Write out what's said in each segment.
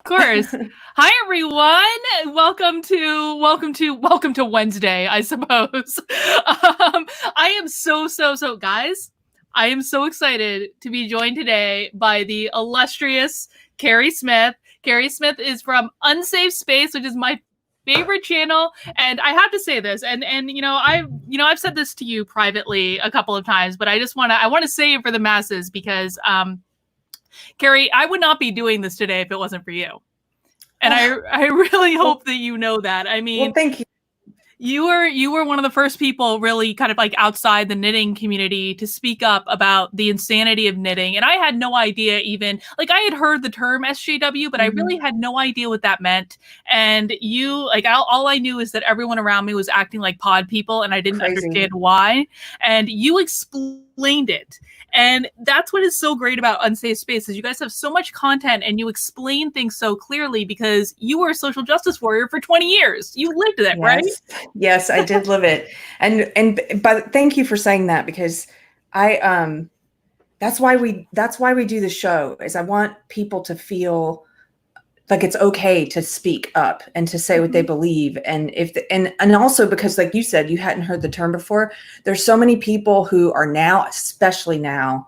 course. Hi everyone. Welcome to Wednesday, I suppose. I am so guys. I am so excited to be joined today by the illustrious Carrie Smith. Carrie Smith is from Unsafe Space, which is my favorite channel, and I have to say this, and I've said this to you privately a couple of times, but I want to say it for the masses because Carrie, I would not be doing this today if it wasn't for you. And I really hope that you know that. I mean, well, thank you. You were one of the first people really kind of like outside the knitting community to speak up about the insanity of knitting. And I had no idea even, like I had heard the term SJW, but I really had no idea what that meant. And all I knew is that everyone around me was acting like pod people and I didn't understand why. And you explained it. And that's what is so great about Unsafe Space is you guys have so much content and you explain things so clearly because you were a social justice warrior for 20 years. You lived it, right? Yes, I did live it. But thank you for saying that because that's why we do the show is I want people to feel like it's okay to speak up and to say what they believe. And and also because like you said, you hadn't heard the term before. There's so many people who are now, especially now,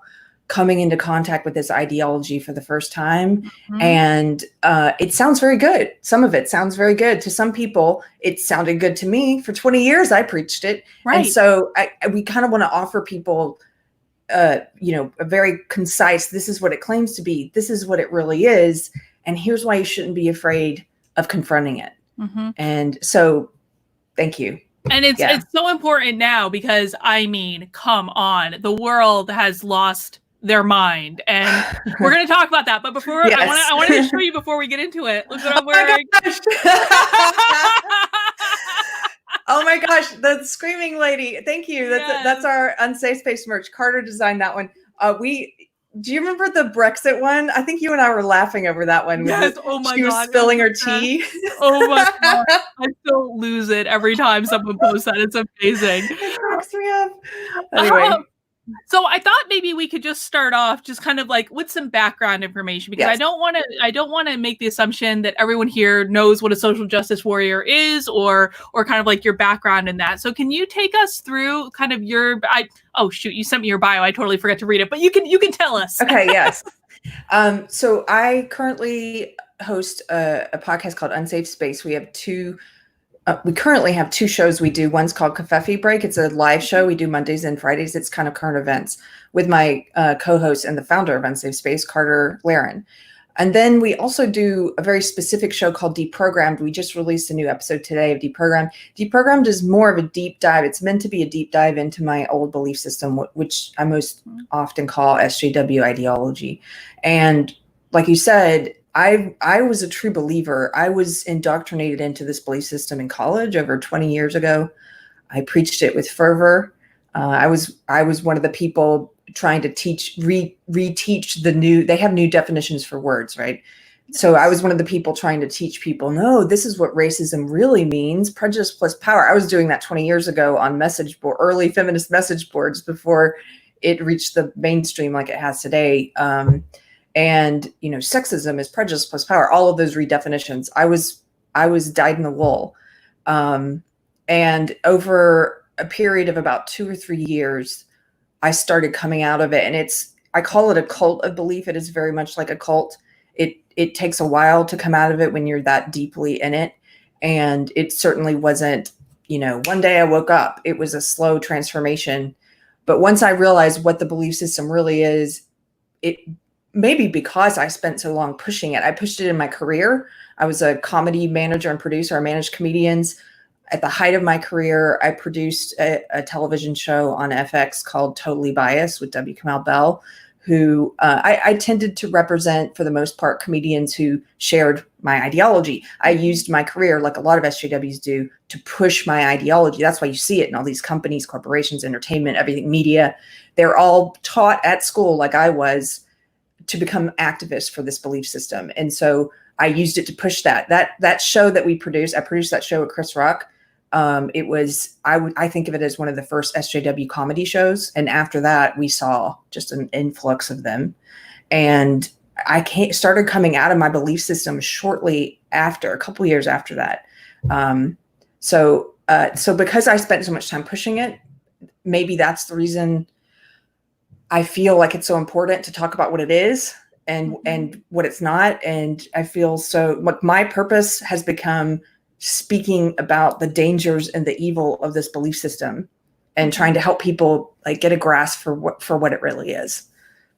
coming into contact with this ideology for the first time. And it sounds very good. Some of it sounds very good. To some people, it sounded good to me. For 20 years, I preached it. Right. And so we kind of want to offer people, a very concise, this is what it claims to be. This is what it really is. And here's why you shouldn't be afraid of confronting it. And so thank you. And it's so important now because, I mean, come on, the world has lost their mind. And we're going to talk about that. But before, I wanted to show you before we get into it. Look what I'm wearing. Oh my gosh, the screaming lady. Thank you. That's our Unsafe Space merch. Carter designed that one. Do you remember the Brexit one? I think you and I were laughing over that one. Yes. Oh my God. She was spilling her tea. Oh my God. I still lose it every time someone posts that. It's amazing. It cracks me up. Anyway. So I thought maybe we could just start off just kind of like with some background information because I don't want to make the assumption that everyone here knows what a social justice warrior is or kind of like your background in that. So can you take us through kind of you sent me your bio. I totally forgot to read it, but you can tell us. Okay, yes. So I currently host a podcast called Unsafe Space. We currently have two shows we do. One's called Coffee Break. It's a live show we do Mondays and Fridays. It's kind of current events with my co-host and the founder of Unsafe Space, Carter Laren. And then we also do a very specific show called Deprogrammed. We just released a new episode today of Deprogrammed. Deprogrammed is more of a deep dive. It's meant to be a deep dive into my old belief system, which I most often call SJW ideology. And like you said, I was a true believer. I was indoctrinated into this belief system in college over 20 years ago. I preached it with fervor. I was one of the people trying to reteach they have new definitions for words, right? So I was one of the people trying to teach people, no, this is what racism really means, prejudice plus power. I was doing that 20 years ago on early feminist message boards before it reached the mainstream like it has today. And, sexism is prejudice plus power, all of those redefinitions. I was dyed in the wool. And over a period of about 2 or 3 years, I started coming out of it. And I call it a cult of belief. It is very much like a cult. It takes a while to come out of it when you're that deeply in it. And it certainly wasn't, one day I woke up. It was a slow transformation. But once I realized what the belief system really is, maybe because I spent so long pushing it. I pushed it in my career. I was a comedy manager and producer. I managed comedians. At the height of my career, I produced a television show on FX called Totally Biased with W. Kamau Bell, who I tended to represent, for the most part, comedians who shared my ideology. I used my career, like a lot of SJWs do, to push my ideology. That's why you see it in all these companies, corporations, entertainment, everything, media. They're all taught at school, like I was, to become activists for this belief system. And so I used it to push that show that we produced. I produced that show with Chris Rock. I think of it as one of the first SJW comedy shows. And after that, we saw just an influx of them. And started coming out of my belief system shortly after, a couple years after that. So because I spent so much time pushing it, maybe that's the reason I feel like it's so important to talk about what it is and what it's not. And I feel so like my purpose has become speaking about the dangers and the evil of this belief system and trying to help people like get a grasp for what it really is.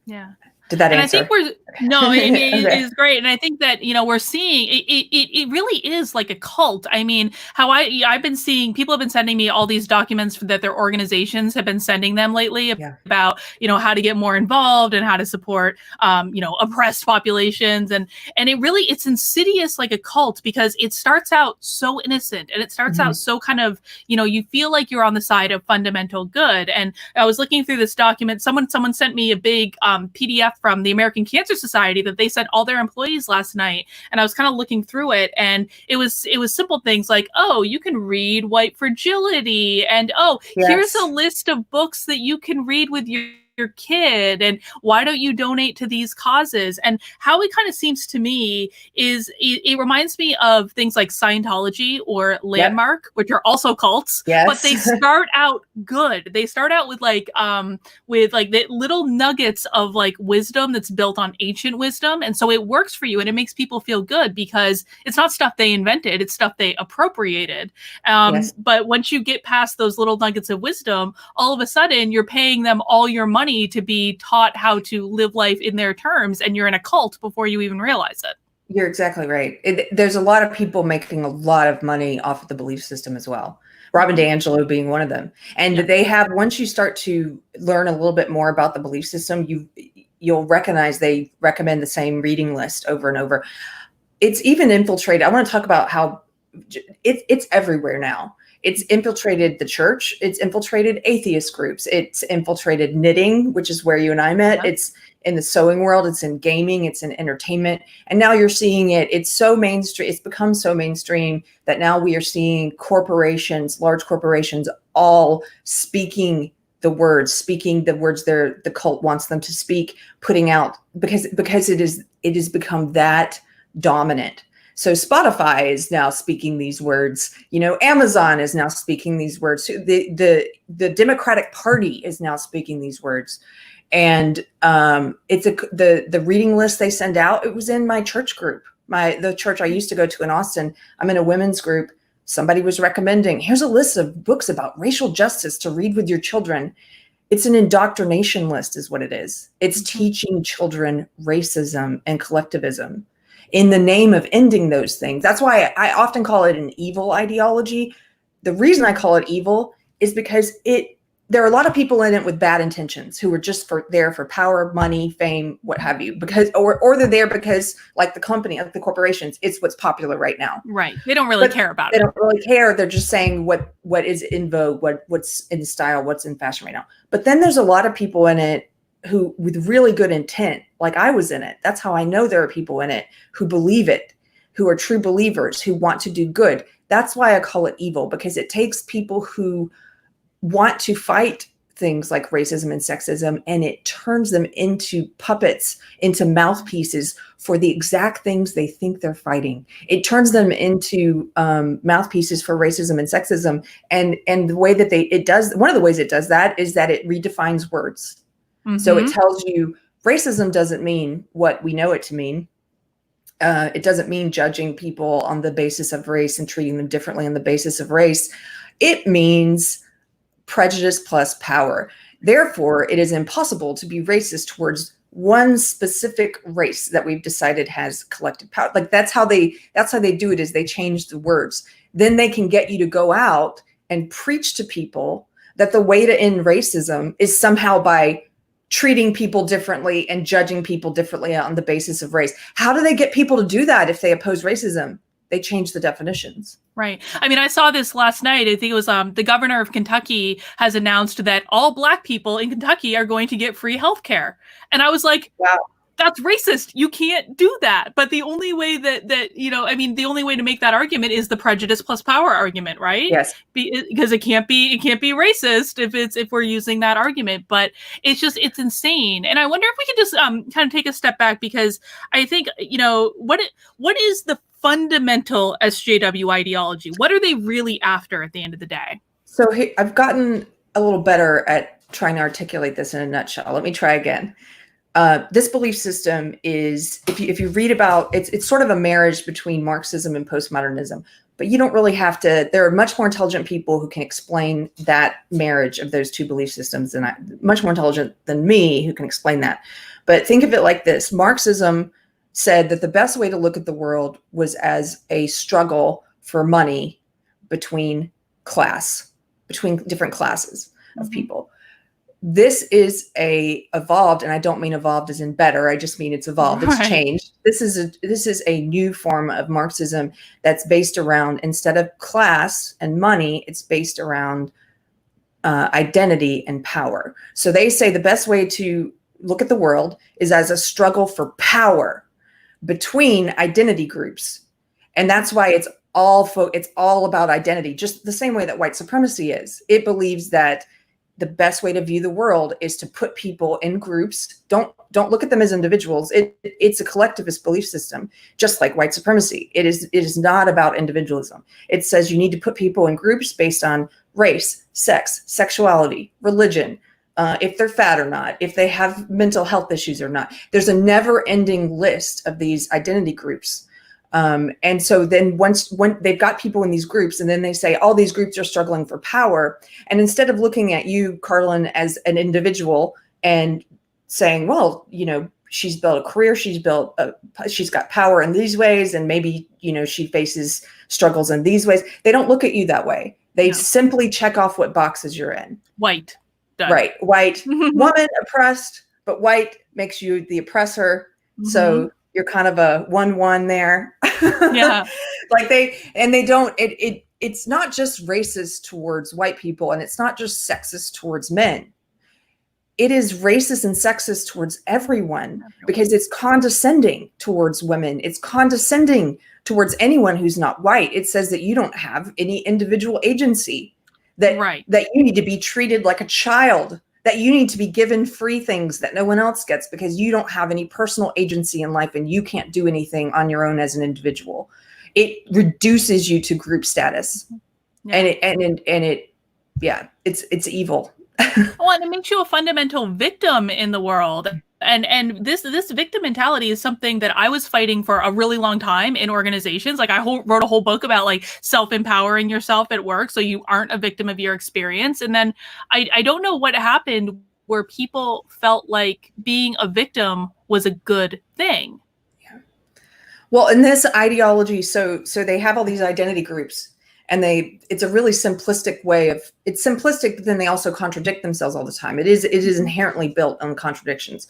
Yeah. Did that And answer? I think it is great. And I think that, we're seeing it really is like a cult. I mean, how I've been seeing people have been sending me all these documents that their organizations have been sending them lately about, how to get more involved and how to support, oppressed populations. And it's insidious like a cult because it starts out so innocent and it starts out so kind of, you feel like you're on the side of fundamental good. And I was looking through this document. Someone sent me a big PDF from the American Cancer Society that they sent all their employees last night. And I was kind of looking through it, and it was simple things like, oh, you can read White Fragility, and here's a list of books that you can read with your kid, and why don't you donate to these causes? And how it kind of seems to me is it reminds me of things like Scientology or Landmark, which are also cults, but they start out good. They start out with the little nuggets of like wisdom that's built on ancient wisdom. And so it works for you and it makes people feel good because it's not stuff they invented, it's stuff they appropriated. But once you get past those little nuggets of wisdom, all of a sudden you're paying them all your money to be taught how to live life in their terms, and you're in a cult before you even realize it. You're exactly right. There's a lot of people making a lot of money off of the belief system as well. Robin DiAngelo being one of them. And they have, once you start to learn a little bit more about the belief system, you'll recognize they recommend the same reading list over and over. It's even infiltrated. I want to talk about how it's everywhere now. It's infiltrated the church. It's infiltrated atheist groups. It's infiltrated knitting, which is where you and I met. It's in the sewing world. It's in gaming. It's in entertainment. And now you're seeing it. It's so mainstream. It's become so mainstream that now we are seeing corporations, large corporations, all speaking the words the cult wants them to speak, putting out because it has become that dominant. So Spotify is now speaking these words. Amazon is now speaking these words. The Democratic Party is now speaking these words, and it's the reading list they send out. It was in my church group, the church I used to go to in Austin. I'm in a women's group. Somebody was recommending, here's a list of books about racial justice to read with your children. It's an indoctrination list, is what it is. It's teaching children racism and collectivism in the name of ending those things. That's why I often call it an evil ideology. The reason I call it evil is because there are a lot of people in it with bad intentions who are just there for power, money, fame, what have you, or they're there because like the company, like the corporations, it's what's popular right now. Right. They don't really care about it. They don't really care. They're just saying what is in vogue, what's in style, what's in fashion right now. But then there's a lot of people in it who with really good intent, like I was in it. That's how I know there are people in it who believe it, who are true believers, who want to do good. That's why I call it evil, because it takes people who want to fight things like racism and sexism, and it turns them into puppets, into mouthpieces for the exact things they think they're fighting. It turns them into mouthpieces for racism and sexism. And the way that one of the ways it does that is that it redefines words. So it tells you racism doesn't mean what we know it to mean. It doesn't mean judging people on the basis of race and treating them differently on the basis of race. It means prejudice plus power. Therefore, it is impossible to be racist towards one specific race that we've decided has collective power. Like that's how they do it, is they change the words. Then they can get you to go out and preach to people that the way to end racism is somehow by treating people differently and judging people differently on the basis of race. How do they get people to do that if they oppose racism? They change the definitions. Right. I mean, I saw this last night. I think it was the governor of Kentucky has announced that all Black people in Kentucky are going to get free health care. And I was like, wow. that's racist. You can't do that. But the only way that the only way to make that argument is the prejudice plus power argument, right? Yes. Because it can't be racist if we're using that argument. But it's insane. And I wonder if we could just kind of take a step back, because I think, what is the fundamental SJW ideology? What are they really after at the end of the day? So I've gotten a little better at trying to articulate this in a nutshell. Let me try again. This belief system is, if you read about, it's sort of a marriage between Marxism and postmodernism, but you don't really have to. There are much more intelligent people who can explain that marriage of those two belief systems, and much more intelligent than me who can explain that. But think of it like this. Marxism said that the best way to look at the world was as a struggle for money between different classes of people. This is evolved, and I don't mean evolved as in better. I just mean it's evolved. Right. It's changed. This is a new form of Marxism that's based around, instead of class and money, it's based around identity and power. So they say the best way to look at the world is as a struggle for power between identity groups, and that's why it's all about identity. Just the same way that white supremacy is. It believes that the best way to view the world is to put people in groups. Don't look at them as individuals. It's a collectivist belief system, just like white supremacy. It is not about individualism. It says you need to put people in groups based on race, sex, sexuality, religion, if they're fat or not, if they have mental health issues or not. There's a never-ending list of these identity groups. And so then when they've got people in these groups, and then they say all these groups are struggling for power, and instead of looking at you, Carlin, as an individual and saying, well, she's built a career, she's got power in these ways, and maybe, she faces struggles in these ways. They don't look at you that way. They simply check off what boxes you're in. White. Done. Right. White, woman, oppressed, but white makes you the oppressor. Mm-hmm. So you're kind of a 1-1 there. Yeah. It's not just racist towards white people, and it's not just sexist towards men. It is racist and sexist towards everyone, because it's condescending towards women. It's condescending towards anyone who's not white. It says that you don't have any individual agency, that you need to be treated like a child, that you need to be given free things that no one else gets because you don't have any personal agency in life and you can't do anything on your own as an individual. It reduces you to group status. Yeah. It's evil. Well, and it makes you a fundamental victim in the world. And this victim mentality is something that I was fighting for a really long time in organizations. Like I wrote a whole book about like self-empowering yourself at work so you aren't a victim of your experience. And then I don't know what happened where people felt like being a victim was a good thing. Yeah. Well, in this ideology, so they have all these identity groups, and it's a really simplistic way of, it's simplistic, but then they also contradict themselves all the time. It is inherently built on contradictions.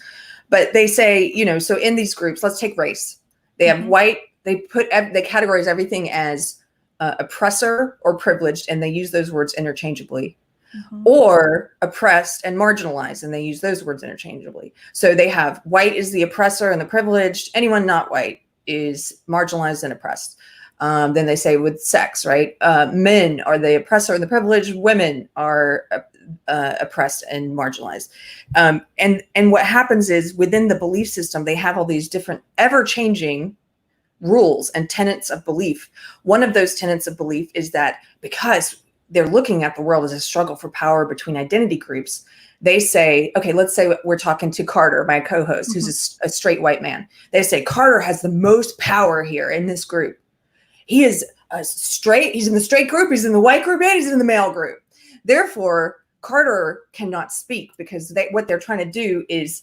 But they say, so in these groups, let's take race. They have white, they categorize everything as oppressor or privileged, and they use those words interchangeably. Or oppressed and marginalized, and they use those words interchangeably. So they have white is the oppressor and the privileged. Anyone not white is marginalized and oppressed. Then they say with sex, right? Men are the oppressor and the privileged. Women are oppressed and marginalized. And what happens is within the belief system, they have all these different ever-changing rules and tenets of belief. One of those tenets of belief is that because they're looking at the world as a struggle for power between identity groups, they say, okay, let's say we're talking to Carter, my co-host, who's a straight white man. They say Carter has the most power here in this group. He is straight. He's in the straight group. He's in the white group, and he's in the male group. Therefore, Carter cannot speak because what they're trying to do is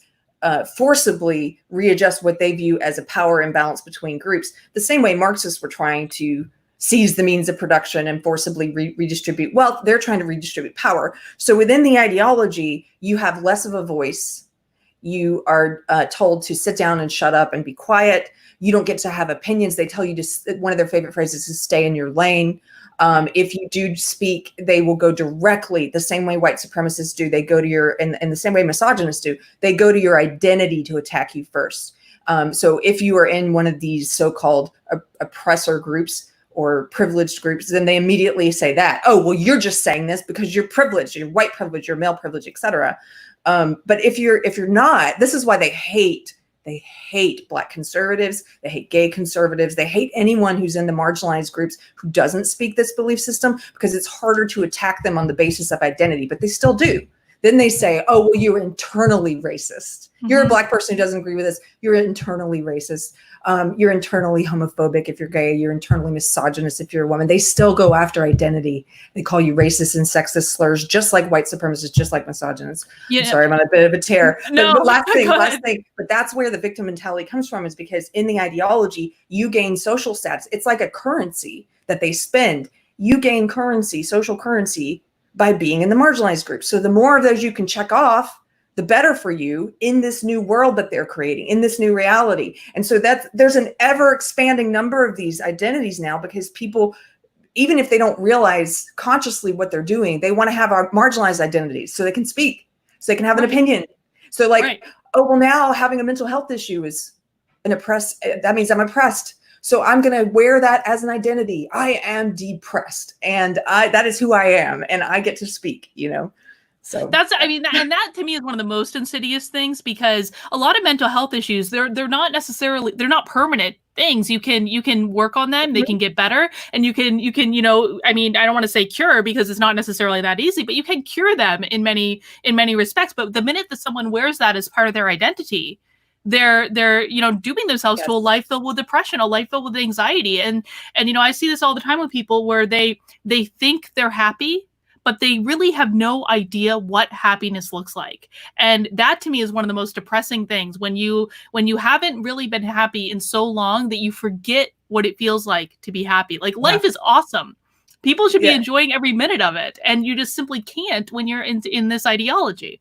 forcibly readjust what they view as a power imbalance between groups. The same way Marxists were trying to seize the means of production and forcibly redistribute wealth, they're trying to redistribute power. So within the ideology, you have less of a voice. You are told to sit down and shut up and be quiet. You don't get to have opinions. They tell you to, one of their favorite phrases is stay in your lane. If you do speak, they will go directly the same way white supremacists do. They go to your, and the same way misogynists do, they go to your identity to attack you first. So if you are in one of these so-called oppressor groups or privileged groups, then they immediately say that, oh, well, you're just saying this because you're privileged, you're white privilege, you're male privilege, etc. But if you're not, this is why they hate Black conservatives, they hate gay conservatives, they hate anyone who's in the marginalized groups who doesn't speak this belief system, because it's harder to attack them on the basis of identity, but they still do. Then they say, oh, well, you're internally racist. You're a Black person who doesn't agree with this. You're internally racist. You're internally homophobic if you're gay. You're internally misogynist if you're a woman. They still go after identity. They call you racist and sexist slurs, just like white supremacists, just like misogynists. Yeah. I'm sorry, I'm on a bit of a tear. No, but last thing. But that's where the victim mentality comes from, is because in the ideology, you gain social status. It's like a currency that they spend. You gain currency, social currency, by being in the marginalized group. So the more of those you can check off, the better for you in this new world that they're creating, in this new reality. And so there's an ever expanding number of these identities now, because people, even if they don't realize consciously what they're doing, they want to have our marginalized identities so they can speak, so they can have an opinion. So like, oh, well, now having a mental health issue is that means I'm oppressed. So I'm going to wear that as an identity. I am depressed, and that is who I am, and I get to speak, So that's, I mean, and that to me is one of the most insidious things, because a lot of mental health issues, they're not necessarily, they're not permanent things. You can work on them, they can get better, and you can, I mean, I don't want to say cure, because it's not necessarily that easy, but you can cure them in many respects. But the minute that someone wears that as part of their identity, they're dooming themselves to a life filled with depression, a life filled with anxiety. And I see this all the time with people where they think they're happy, but they really have no idea what happiness looks like. And that to me is one of the most depressing things, when you haven't really been happy in so long that you forget what it feels like to be happy. Like, life is awesome. People should be enjoying every minute of it. And you just simply can't when you're in this ideology.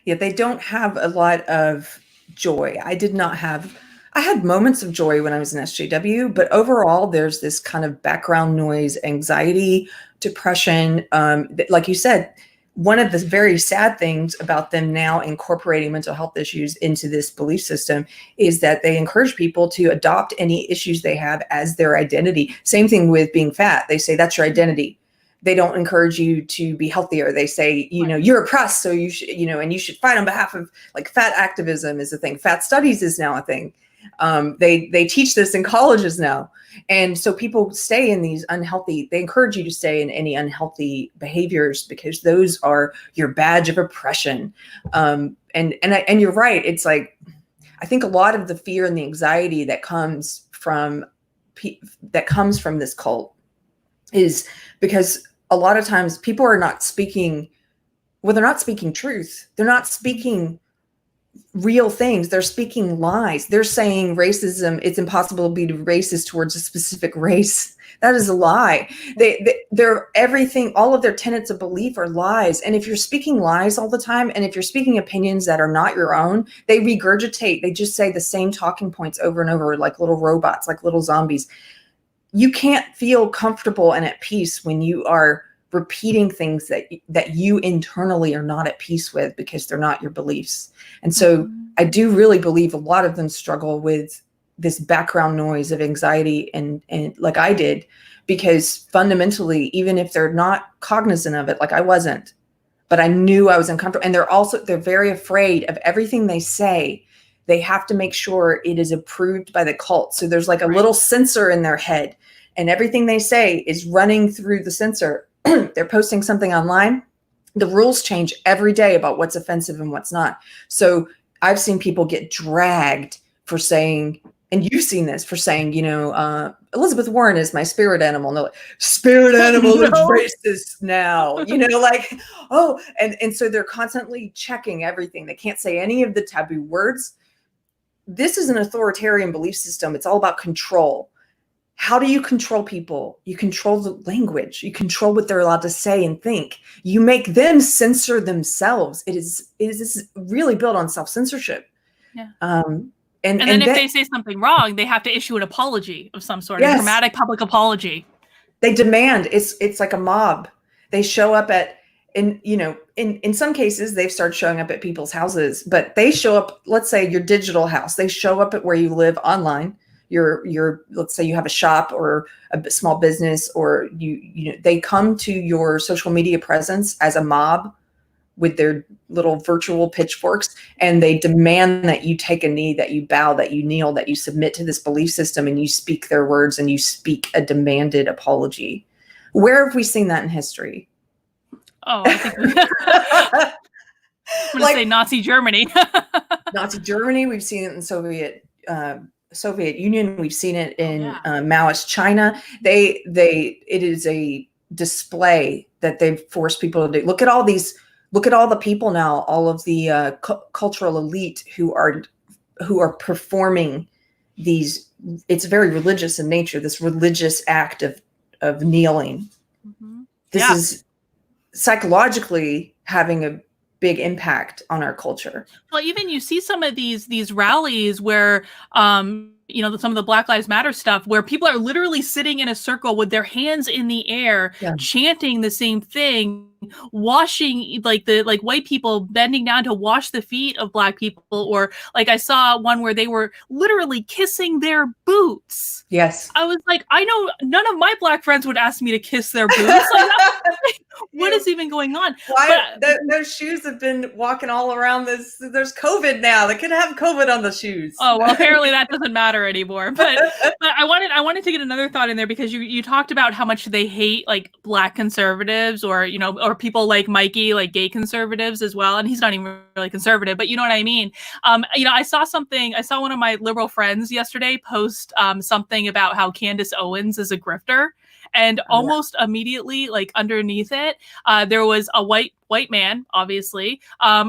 Yeah, they don't have a lot of joy. I had moments of joy when I was in SJW, but overall there's this kind of background noise, anxiety, depression. Like you said, one of the very sad things about them now incorporating mental health issues into this belief system is that they encourage people to adopt any issues they have as their identity. Same thing with being fat. They say that's your identity. They don't encourage you to be healthier. They say, you're oppressed, so you should, and you should fight on behalf of, like, fat activism is a thing. Fat studies is now a thing. They teach this in colleges now. And so people stay in these they encourage you to stay in any unhealthy behaviors, because those are your badge of oppression. And you're right. It's like, I think a lot of the fear and the anxiety that comes from this cult is because a lot of times people are not speaking, they're not speaking truth. They're not speaking real things. They're speaking lies. They're saying racism, it's impossible to be racist towards a specific race. That is a lie. They're everything, all of their tenets of belief are lies. And if you're speaking lies all the time, and if you're speaking opinions that are not your own, they regurgitate. They just say the same talking points over and over, like little robots, like little zombies. You can't feel comfortable and at peace when you are repeating things that you internally are not at peace with, because they're not your beliefs. And so I do really believe a lot of them struggle with this background noise of anxiety, and like I did, because fundamentally, even if they're not cognizant of it, like I wasn't, but I knew I was uncomfortable. And they're very afraid of everything they say. They have to make sure it is approved by the cult. So there's like a little sensor in their head, and everything they say is running through the sensor. They're posting something online. The rules change every day about what's offensive and what's not. So I've seen people get dragged for saying, and you've seen this, for saying, Elizabeth Warren is my spirit animal. No, spirit animal is racist now, like, oh, and so they're constantly checking everything. They can't say any of the taboo words. This is an authoritarian belief system. It's all about control. How do you control people? You control the language. You control what they're allowed to say and think. You make them censor themselves. It is really built on self-censorship. Yeah. And then if they say something wrong, they have to issue an apology of some sort, a dramatic public apology. They demand. It's like a mob. They show up in some cases, they've started showing up at people's houses, but they show up, let's say your digital house. They show up at where you live online. Let's say you have a shop or a small business, or they come to your social media presence as a mob with their little virtual pitchforks, and they demand that you take a knee, that you bow, that you kneel, that you submit to this belief system, and you speak their words, and you speak a demanded apology. Where have we seen that in history? Oh, I think I'm going to say Nazi Germany. Nazi Germany. We've seen it in Soviet Union. We've seen it in Maoist China. It is a display that they've forced people to do. Look at all the people now, all of the cultural elite who are performing these. It's very religious in nature, this religious act of kneeling. Mm-hmm. This is psychologically having a big impact on our culture. Well, even you see some of these rallies where some of the Black Lives Matter stuff, where people are literally sitting in a circle with their hands in the air, chanting the same thing, washing, like white people bending down to wash the feet of Black people, or like I saw one where they were literally kissing their boots. Yes. I was like, I know none of my Black friends would ask me to kiss their boots. What is even going on? Those shoes have been walking all around this. There's COVID now. They could have COVID on the shoes. Oh, well, apparently that doesn't matter anymore. But I wanted to get another thought in there, because you talked about how much they hate like Black conservatives, or people like Mikey, like gay conservatives as well. And he's not even really conservative, but you know what I mean? I saw one of my liberal friends yesterday post something about how Candace Owens is a grifter. And almost immediately, like underneath it, there was a white man, obviously,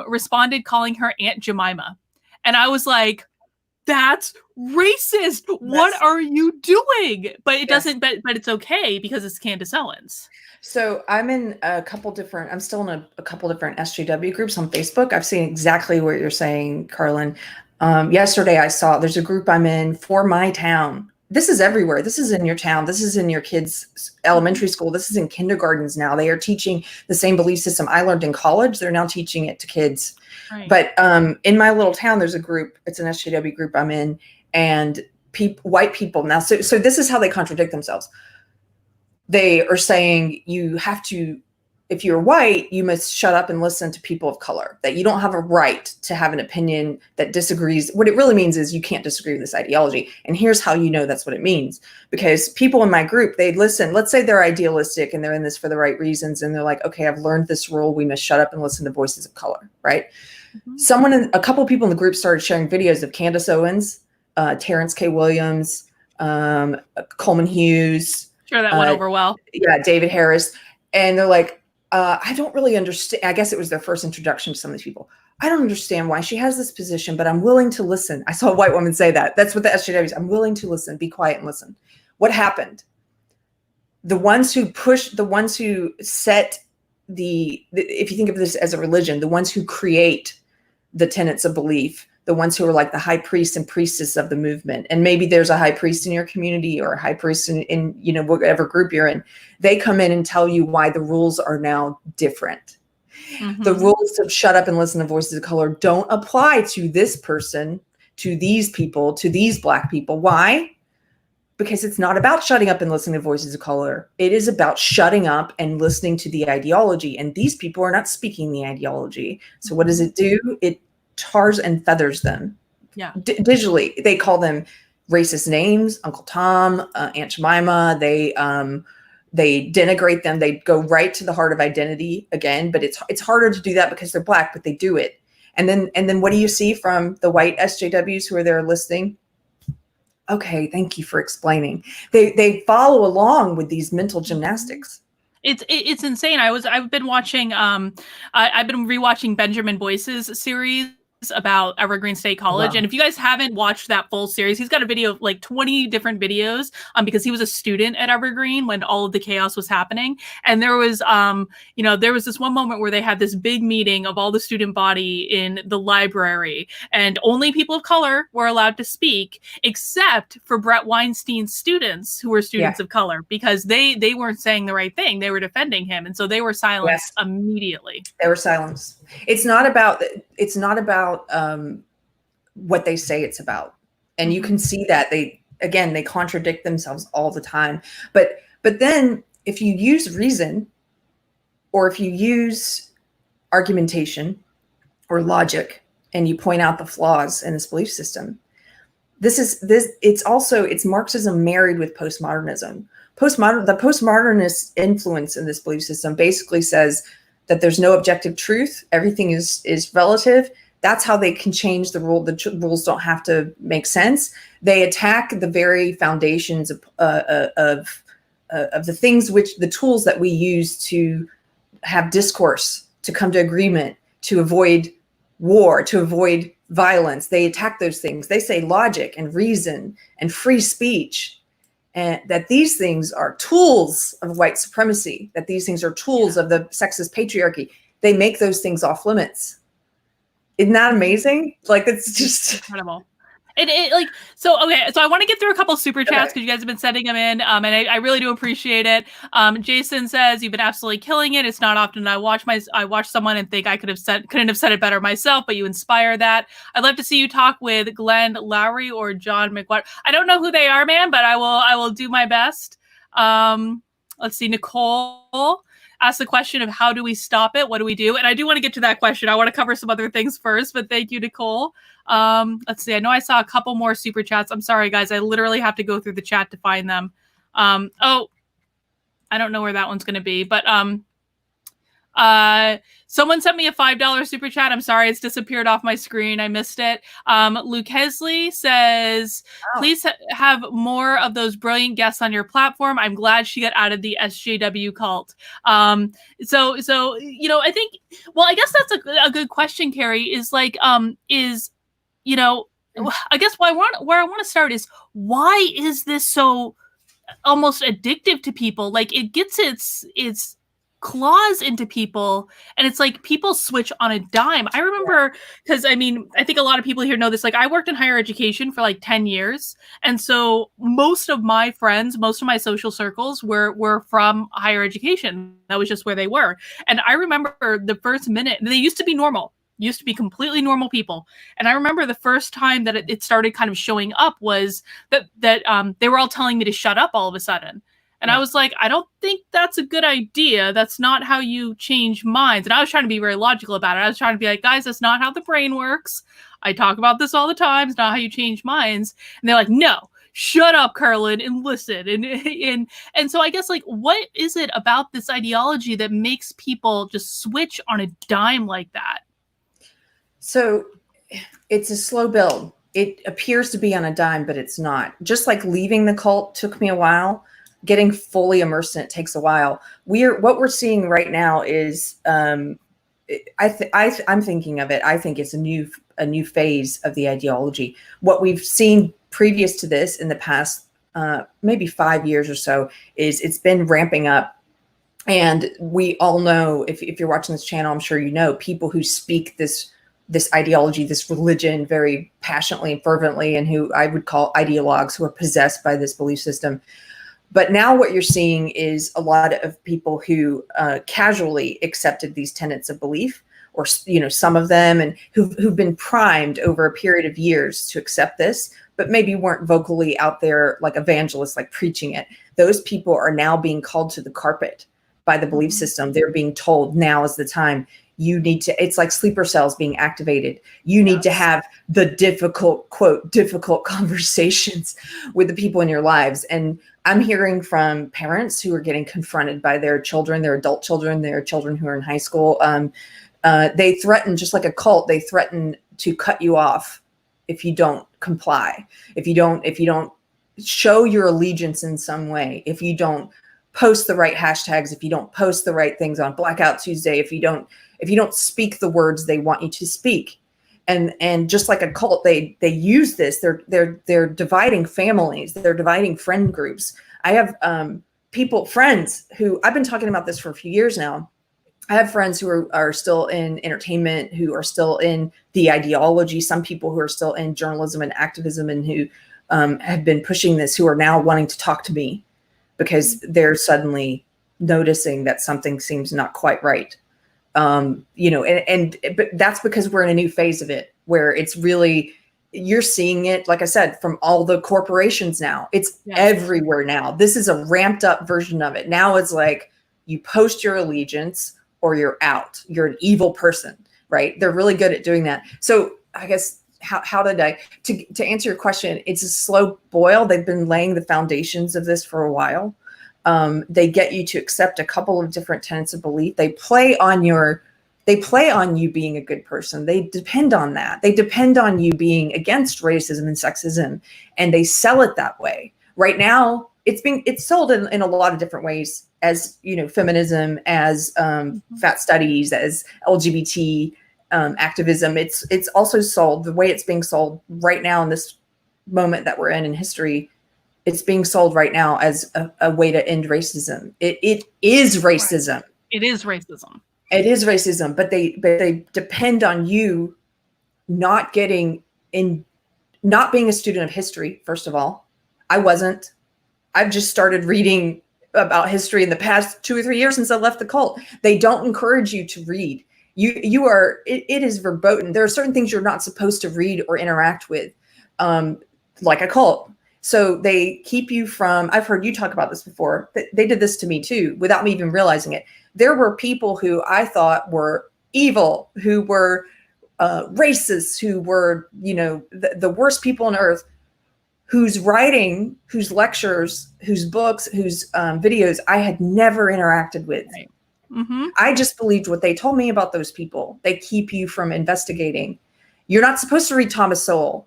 responded calling her Aunt Jemima. And I was like, that's racist. What are you doing? But it doesn't, but it's okay because it's Candace Owens. So I'm still in a couple different SJW groups on Facebook. I've seen exactly what you're saying, Carlin. Yesterday I saw there's a group I'm in for my town. This is everywhere. This is in your town. This is in your kids' elementary school. This is in kindergartens now. They are teaching the same belief system I learned in college. They're now teaching it to kids. Right. But in my little town, there's a group. It's an SJW group I'm in, and white people now. So this is how they contradict themselves. They are saying you have to, if you're white, you must shut up and listen to people of color, that you don't have a right to have an opinion that disagrees. What it really means is you can't disagree with this ideology. And here's how you know that's what it means. Because people in my group, they listen. Let's say they're idealistic and they're in this for the right reasons. And they're like, okay, I've learned this rule. We must shut up and listen to voices of color, right? Mm-hmm. A couple of people in the group started sharing videos of Candace Owens, Terrence K. Williams, Coleman Hughes. Sure, that went over well. Yeah, David Harris. And they're like, I don't really understand. I guess it was their first introduction to some of these people. I don't understand why she has this position, but I'm willing to listen. I saw a white woman say that. That's what the SJW is. I'm willing to listen, be quiet and listen. What happened? The ones who set if you think of this as a religion, the ones who create the tenets of belief, the ones who are like the high priest and priestess of the movement. And maybe there's a high priest in your community or a high priest in whatever group you're in. They come in and tell you why the rules are now different. Mm-hmm. The rules of shut up and listen to voices of color don't apply to this person, to these people, to these Black people. Why? Because it's not about shutting up and listening to voices of color. It is about shutting up and listening to the ideology. And these people are not speaking the ideology. So what does it do? It tars and feathers them. Yeah. Digitally. They call them racist names, Uncle Tom, Aunt Jemima. They denigrate them. They go right to the heart of identity again, but it's harder to do that because they're Black, but they do it. And then what do you see from the white SJWs who are there listening? Okay, thank you for explaining. They follow along with these mental gymnastics. It's insane. I've been watching I've been rewatching Benjamin Boyce's series about Evergreen State College. Wow. And if you guys haven't watched that full series, he's got a video of like 20 different videos because he was a student at Evergreen when all of the chaos was happening. And there was, there was this one moment where they had this big meeting of all the student body in the library, and only people of color were allowed to speak, except for Brett Weinstein's students who were students of color, because they weren't saying the right thing. They were defending him. And so they were silenced immediately. They were silenced. It's not about what they say it's about. And you can see that they contradict themselves all the time. But then if you use reason, or if you use argumentation or logic, and you point out the flaws in this belief system, it's Marxism married with postmodernism. The postmodernist influence in this belief system basically says that there's no objective truth. Everything is relative. That's how they can change the rule. The rules don't have to make sense. They attack the very foundations of the things the tools that we use to have discourse, to come to agreement, to avoid war, to avoid violence. They attack those things. They say logic and reason and free speech, and that these things are tools of white supremacy, that these things are tools of the sexist patriarchy. They make those things off limits. Isn't that amazing? Like, it's just incredible. So I want to get through a couple super chats because you guys have been sending them in, and I really do appreciate it. Jason says, "You've been absolutely killing it. It's not often I watch someone and think I couldn't have said it better myself, but you inspire that. I'd love to see you talk with Glenn Lowry or John McGuire. I don't know who they are, man, but I will do my best." Let's see, Nicole asked the question of how do we stop it? What do we do? And I do want to get to that question. I want to cover some other things first, but thank you, Nicole. Let's see. I know I saw a couple more super chats. I'm sorry, guys. I literally have to go through the chat to find them. I don't know where that one's going to be, but someone sent me a $5 super chat. I'm sorry, it's disappeared off my screen. I missed it. Luke Hesley says, please have more of those brilliant guests on your platform. I'm glad she got out of the SJW cult. I think, I guess that's a good question, Carrie, is like, I guess where I want to start is, why is this so almost addictive to people? Like, it gets its claws into people, and it's like people switch on a dime. I remember, because I think a lot of people here know this, like, I worked in higher education for like 10 years, and so most of my friends, most of my social circles were from higher education. That was just where they were. And I remember the first minute, they used to be normal, used to be completely normal people. And I remember the first time that it started kind of showing up was that they were all telling me to shut up all of a sudden. And I was like, I don't think that's a good idea. That's not how you change minds. And I was trying to be very logical about it. I was trying to be like, guys, that's not how the brain works. I talk about this all the time. It's not how you change minds. And they're like, no, shut up, Carlin, and listen. And so I guess, like, what is it about this ideology that makes people just switch on a dime like that? So it's a slow build. It appears to be on a dime, but it's not. Just like leaving the cult took me a while. Getting fully immersed in it takes a while. What we're seeing right now is, I'm thinking of it. I think it's a new phase of the ideology. What we've seen previous to this in the past, maybe 5 years or so, is it's been ramping up. And we all know, if you're watching this channel, I'm sure you know people who speak this ideology, this religion very passionately and fervently, and who I would call ideologues, who are possessed by this belief system. But now what you're seeing is a lot of people who casually accepted these tenets of belief, or some of them, and who've been primed over a period of years to accept this, but maybe weren't vocally out there like evangelists, like preaching it. Those people are now being called to the carpet by the belief system. They're being told, now is the time. You need to, it's like sleeper cells being activated. You need to have the difficult conversations with the people in your lives. And I'm hearing from parents who are getting confronted by their children, their adult children, their children who are in high school. They threaten, just like a cult, they threaten to cut you off if you don't comply, if you don't show your allegiance in some way, if you don't post the right hashtags, if you don't post the right things on Blackout Tuesday, if you don't speak the words they want you to speak. And just like a cult, they use this. They're dividing families. They're dividing friend groups. I have friends who I've been talking about this for a few years now. I have friends who are still in entertainment, who are still in the ideology. Some people who are still in journalism and activism, and who have been pushing this, who are now wanting to talk to me because they're suddenly noticing that something seems not quite right. But that's because we're in a new phase of it, where it's really, you're seeing it, like I said, from all the corporations now. It's everywhere now. This is a ramped up version of it. Now it's like, you post your allegiance or you're out. You're an evil person, right? They're really good at doing that. So I guess to answer your question, it's a slow boil. They've been laying the foundations of this for a while. They get you to accept a couple of different tenets of belief. They play on you being a good person. They depend on that. They depend on you being against racism and sexism, and they sell it that way. Right now, it's sold in a lot of different ways, as feminism, as fat studies, as LGBT activism. It's also sold the way it's being sold right now in this moment that we're in history. It's being sold right now as a way to end racism. It is racism. Right. It is racism. It is racism, but they depend on you not being a student of history. First of all, I wasn't. I've just started reading about history in the past 2 or 3 years since I left the cult. They don't encourage you to read. It is verboten. There are certain things you're not supposed to read or interact with, like a cult. So they keep you from, I've heard you talk about this before. They did this to me too, without me even realizing it. There were people who I thought were evil, who were racists, who were, the worst people on earth, whose writing, whose lectures, whose books, whose videos I had never interacted with. Right. Mm-hmm. I just believed what they told me about those people. They keep you from investigating. You're not supposed to read Thomas Sowell.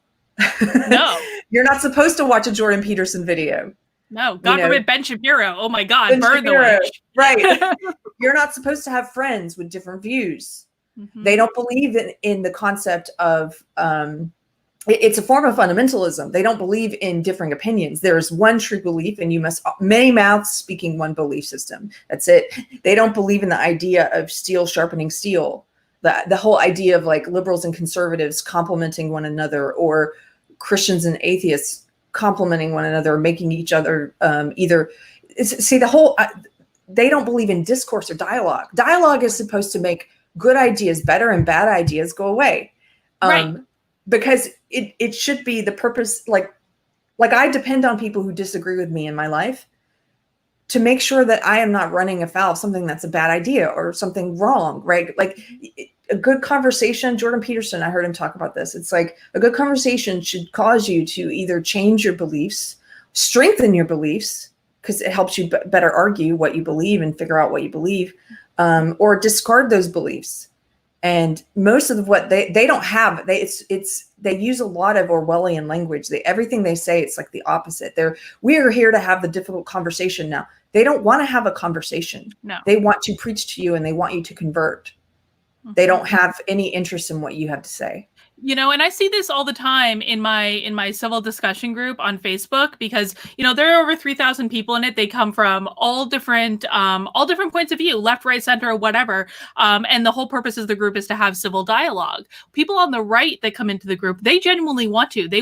No. You're not supposed to watch a Jordan Peterson video. No, God forbid Ben Shapiro. Oh my God, burn the witch. Right. You're not supposed to have friends with different views. Mm-hmm. They don't believe in the concept of, it's a form of fundamentalism. They don't believe in differing opinions. There is one true belief, and you must, many mouths speaking one belief system. That's it. They don't believe in the idea of steel sharpening steel. The whole idea of like liberals and conservatives complementing one another, or Christians and atheists complementing one another, making each other they don't believe in discourse or dialogue. Dialogue is supposed to make good ideas better and bad ideas go away. Right. Because it should be the purpose, like I depend on people who disagree with me in my life to make sure that I am not running afoul of something that's a bad idea or something wrong, right? Like a good conversation, Jordan Peterson, I heard him talk about this. It's like a good conversation should cause you to either change your beliefs, strengthen your beliefs, because it helps you better argue what you believe and figure out what you believe, or discard those beliefs. And most of what they don't have, they use a lot of Orwellian language. Everything they say, it's like the opposite. We are here to have the difficult conversation now. They don't want to have a conversation. No. They want to preach to you and they want you to convert. Mm-hmm. They don't have any interest in what you have to say. And I see this all the time in my civil discussion group on Facebook, because, there are over 3,000 people in it. They come from all different points of view, left, right, center, whatever. And the whole purpose of the group is to have civil dialogue. People on the right that come into the group, they genuinely want to. They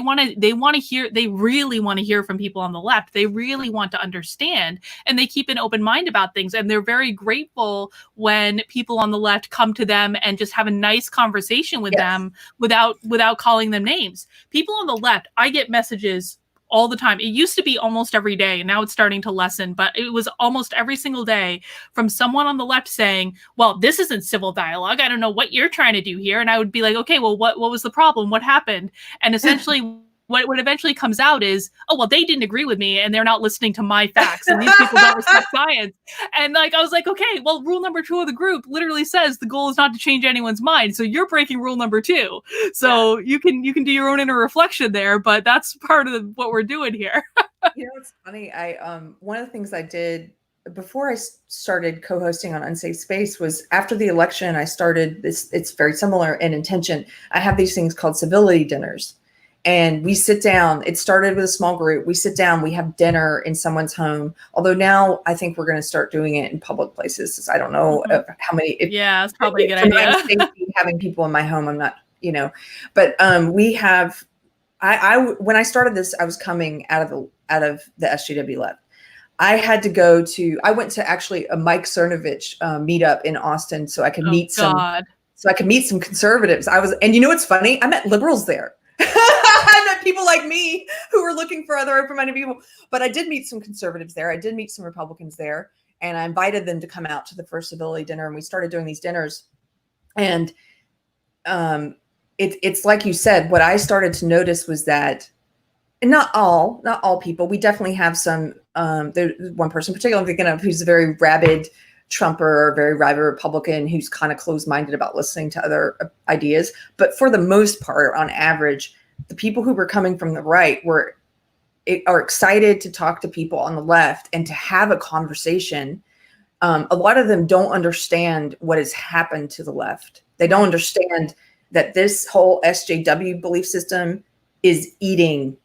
really want to hear from people on the left. They really want to understand, and they keep an open mind about things. And they're very grateful when people on the left come to them and just have a nice conversation with them without calling them names. People on the left, I get messages all the time. It used to be almost every day, and now it's starting to lessen, but it was almost every single day from someone on the left saying, well, this isn't civil dialogue. I don't know what you're trying to do here. And I would be like, okay, well, what was the problem? What happened? And essentially what eventually comes out is, oh, well, they didn't agree with me and they're not listening to my facts, and these people don't respect science. And I was like, okay, well, rule number 2 of the group literally says the goal is not to change anyone's mind. So you're breaking rule number 2. So you can do your own inner reflection there, but that's part of what we're doing here. It's funny. One of the things I did before I started co-hosting on Unsafe Space was after the election. I started this. It's very similar in intention. I have these things called civility dinners, and we sit down. It started with a small group. We sit down. We have dinner in someone's home. Although now I think we're going to start doing it in public places. I don't know how many. Yeah, it's probably a good for my idea. safety, having people in my home, I'm not, but we have. I when I started this, I was coming out of the SJW left. I went to actually a Mike Cernovich meetup in Austin so I could meet some conservatives. And you know what's funny? I met liberals there. I met people like me who were looking for other open-minded people, but I did meet some conservatives there. I did meet some Republicans there, and I invited them to come out to the first civility dinner, and we started doing these dinners. And it's like you said, what I started to notice was that, and not all people, we definitely have some, there's one person in particular I'm thinking of who's a very rabid Trumper or very rabid Republican who's kind of closed-minded about listening to other ideas. But for the most part, on average, the people who were coming from the right are excited to talk to people on the left and to have a conversation. A lot of them don't understand what has happened to the left. They don't understand that this whole SJW belief system is eating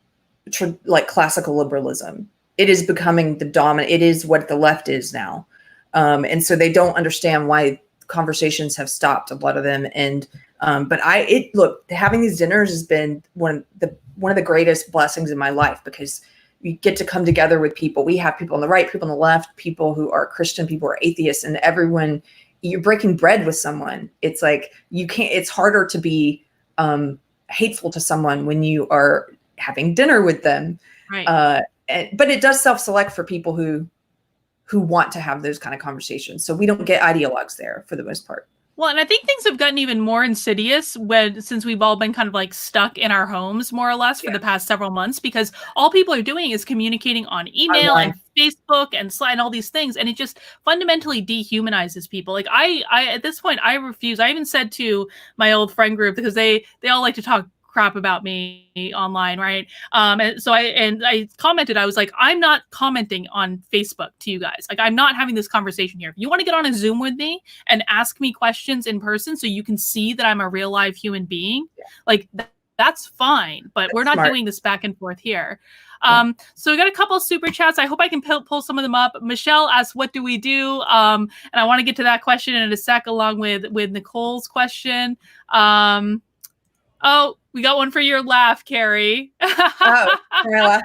like classical liberalism. It is becoming the dominant. It is what the left is now. And so they don't understand why conversations have stopped, a lot of them. And but look, having these dinners has been one of the greatest blessings in my life, because you get to come together with people. We have people on the right, people on the left, people who are Christian, people who are atheists, and everyone. You're breaking bread with someone. It's like it's harder to be hateful to someone when you are having dinner with them. Right. But it does self-select for people who want to have those kind of conversations. So we don't get ideologues there for the most part. Well, and I think things have gotten even more insidious since we've all been kind of like stuck in our homes more or less for the past several months, because all people are doing is communicating on email and Facebook and Slack and all these things, and it just fundamentally dehumanizes people. Like I at this point I refuse. I even said to my old friend group, because they all like to talk crap about me online, right? And so I commented, I was like, I'm not commenting on Facebook to you guys. Like, I'm not having this conversation here. If you want to get on a Zoom with me and ask me questions in person so you can see that I'm a real live human being, like that's fine. But we're not doing this back and forth here. So we got a couple of super chats. I hope I can pull some of them up. Michelle asked, what do we do? And I want to get to that question in a sec, along with Nicole's question. Oh, we got one for your laugh, Carrie. Oh, Marilla.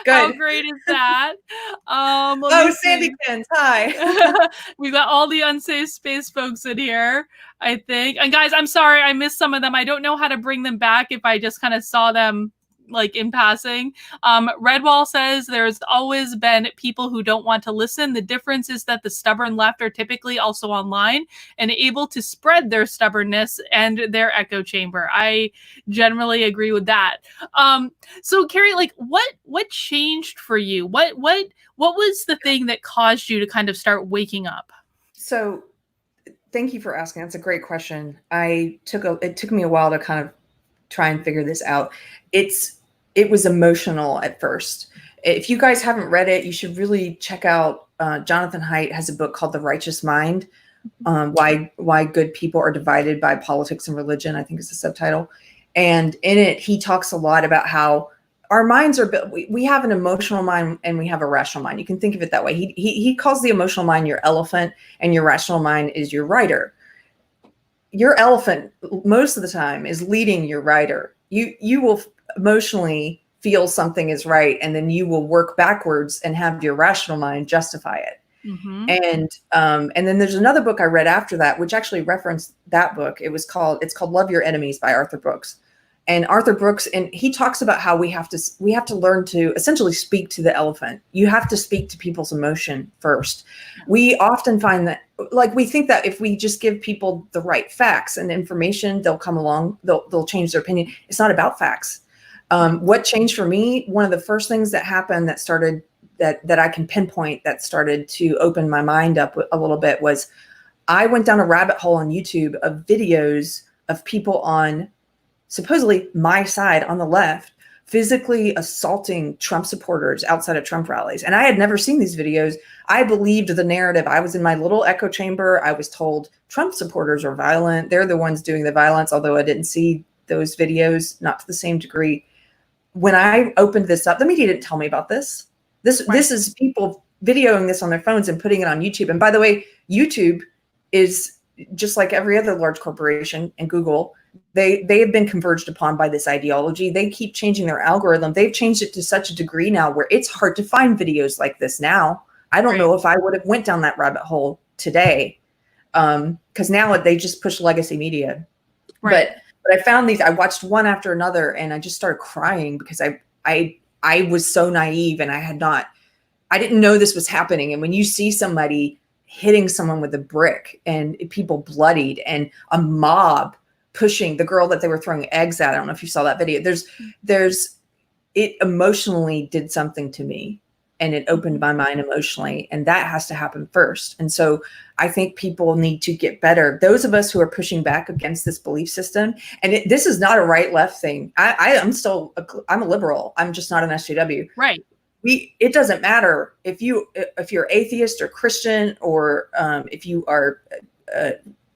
Good. How great is that? Sandykins, hi. We've got all the Unsafe Space folks in here, I think. And guys, I'm sorry, I missed some of them. I don't know how to bring them back if I just kind of saw them like in passing. Redwall says there's always been people who don't want to listen. The difference is that the stubborn left are typically also online and able to spread their stubbornness and their echo chamber. I generally agree with that. So Carrie, like what changed for you? What was the thing that caused you to kind of start waking up? So thank you for asking. That's a great question. It took me a while to kind of try and figure this out. It was emotional at first. If you guys haven't read it, you should really check out Jonathan Haidt has a book called The Righteous Mind, why good people are divided by politics and religion, I think is the subtitle. And in it, he talks a lot about how our minds are built. We have an emotional mind and we have a rational mind. You can think of it that way. He calls the emotional mind your elephant and your rational mind is your rider. Your elephant, most of the time, is leading your rider. You will emotionally feel something is right, and then you will work backwards and have your rational mind justify it. Mm-hmm. And then there's another book I read after that, which actually referenced that book. It's called Love Your Enemies by Arthur Brooks. And Arthur Brooks, and he talks about how we have to learn to essentially speak to the elephant. You have to speak to people's emotion first. We often find that, like, we think that if we just give people the right facts and information, they'll come along, they'll change their opinion. It's not about facts. What changed for me, one of the first things that happened that I can pinpoint that started to open my mind up a little bit was I went down a rabbit hole on YouTube of videos of people on supposedly my side on the left physically assaulting Trump supporters outside of Trump rallies. And I had never seen these videos. I believed the narrative. I was in my little echo chamber. I was told Trump supporters are violent. They're the ones doing the violence, although I didn't see those videos, not to the same degree. When I opened this up, the media didn't tell me about this. This is people videoing this on their phones and putting it on YouTube. And by the way, YouTube is just like every other large corporation and Google. They have been converged upon by this ideology. They keep changing their algorithm. They've changed it to such a degree now where it's hard to find videos like this now. I don't know if I would have went down that rabbit hole today, because now they just push legacy media. But I found these. I watched one after another, and I just started crying because I was so naive, and I didn't know this was happening. And when you see somebody hitting someone with a brick and people bloodied and a mob pushing the girl that they were throwing eggs at. I don't know if you saw that video. It emotionally did something to me, and it opened my mind emotionally, and that has to happen first. And so I think people need to get better. Those of us who are pushing back against this belief system, and this is not a right left thing. I'm a liberal. I'm just not an SJW. Right. It doesn't matter if you're atheist or Christian, or if you are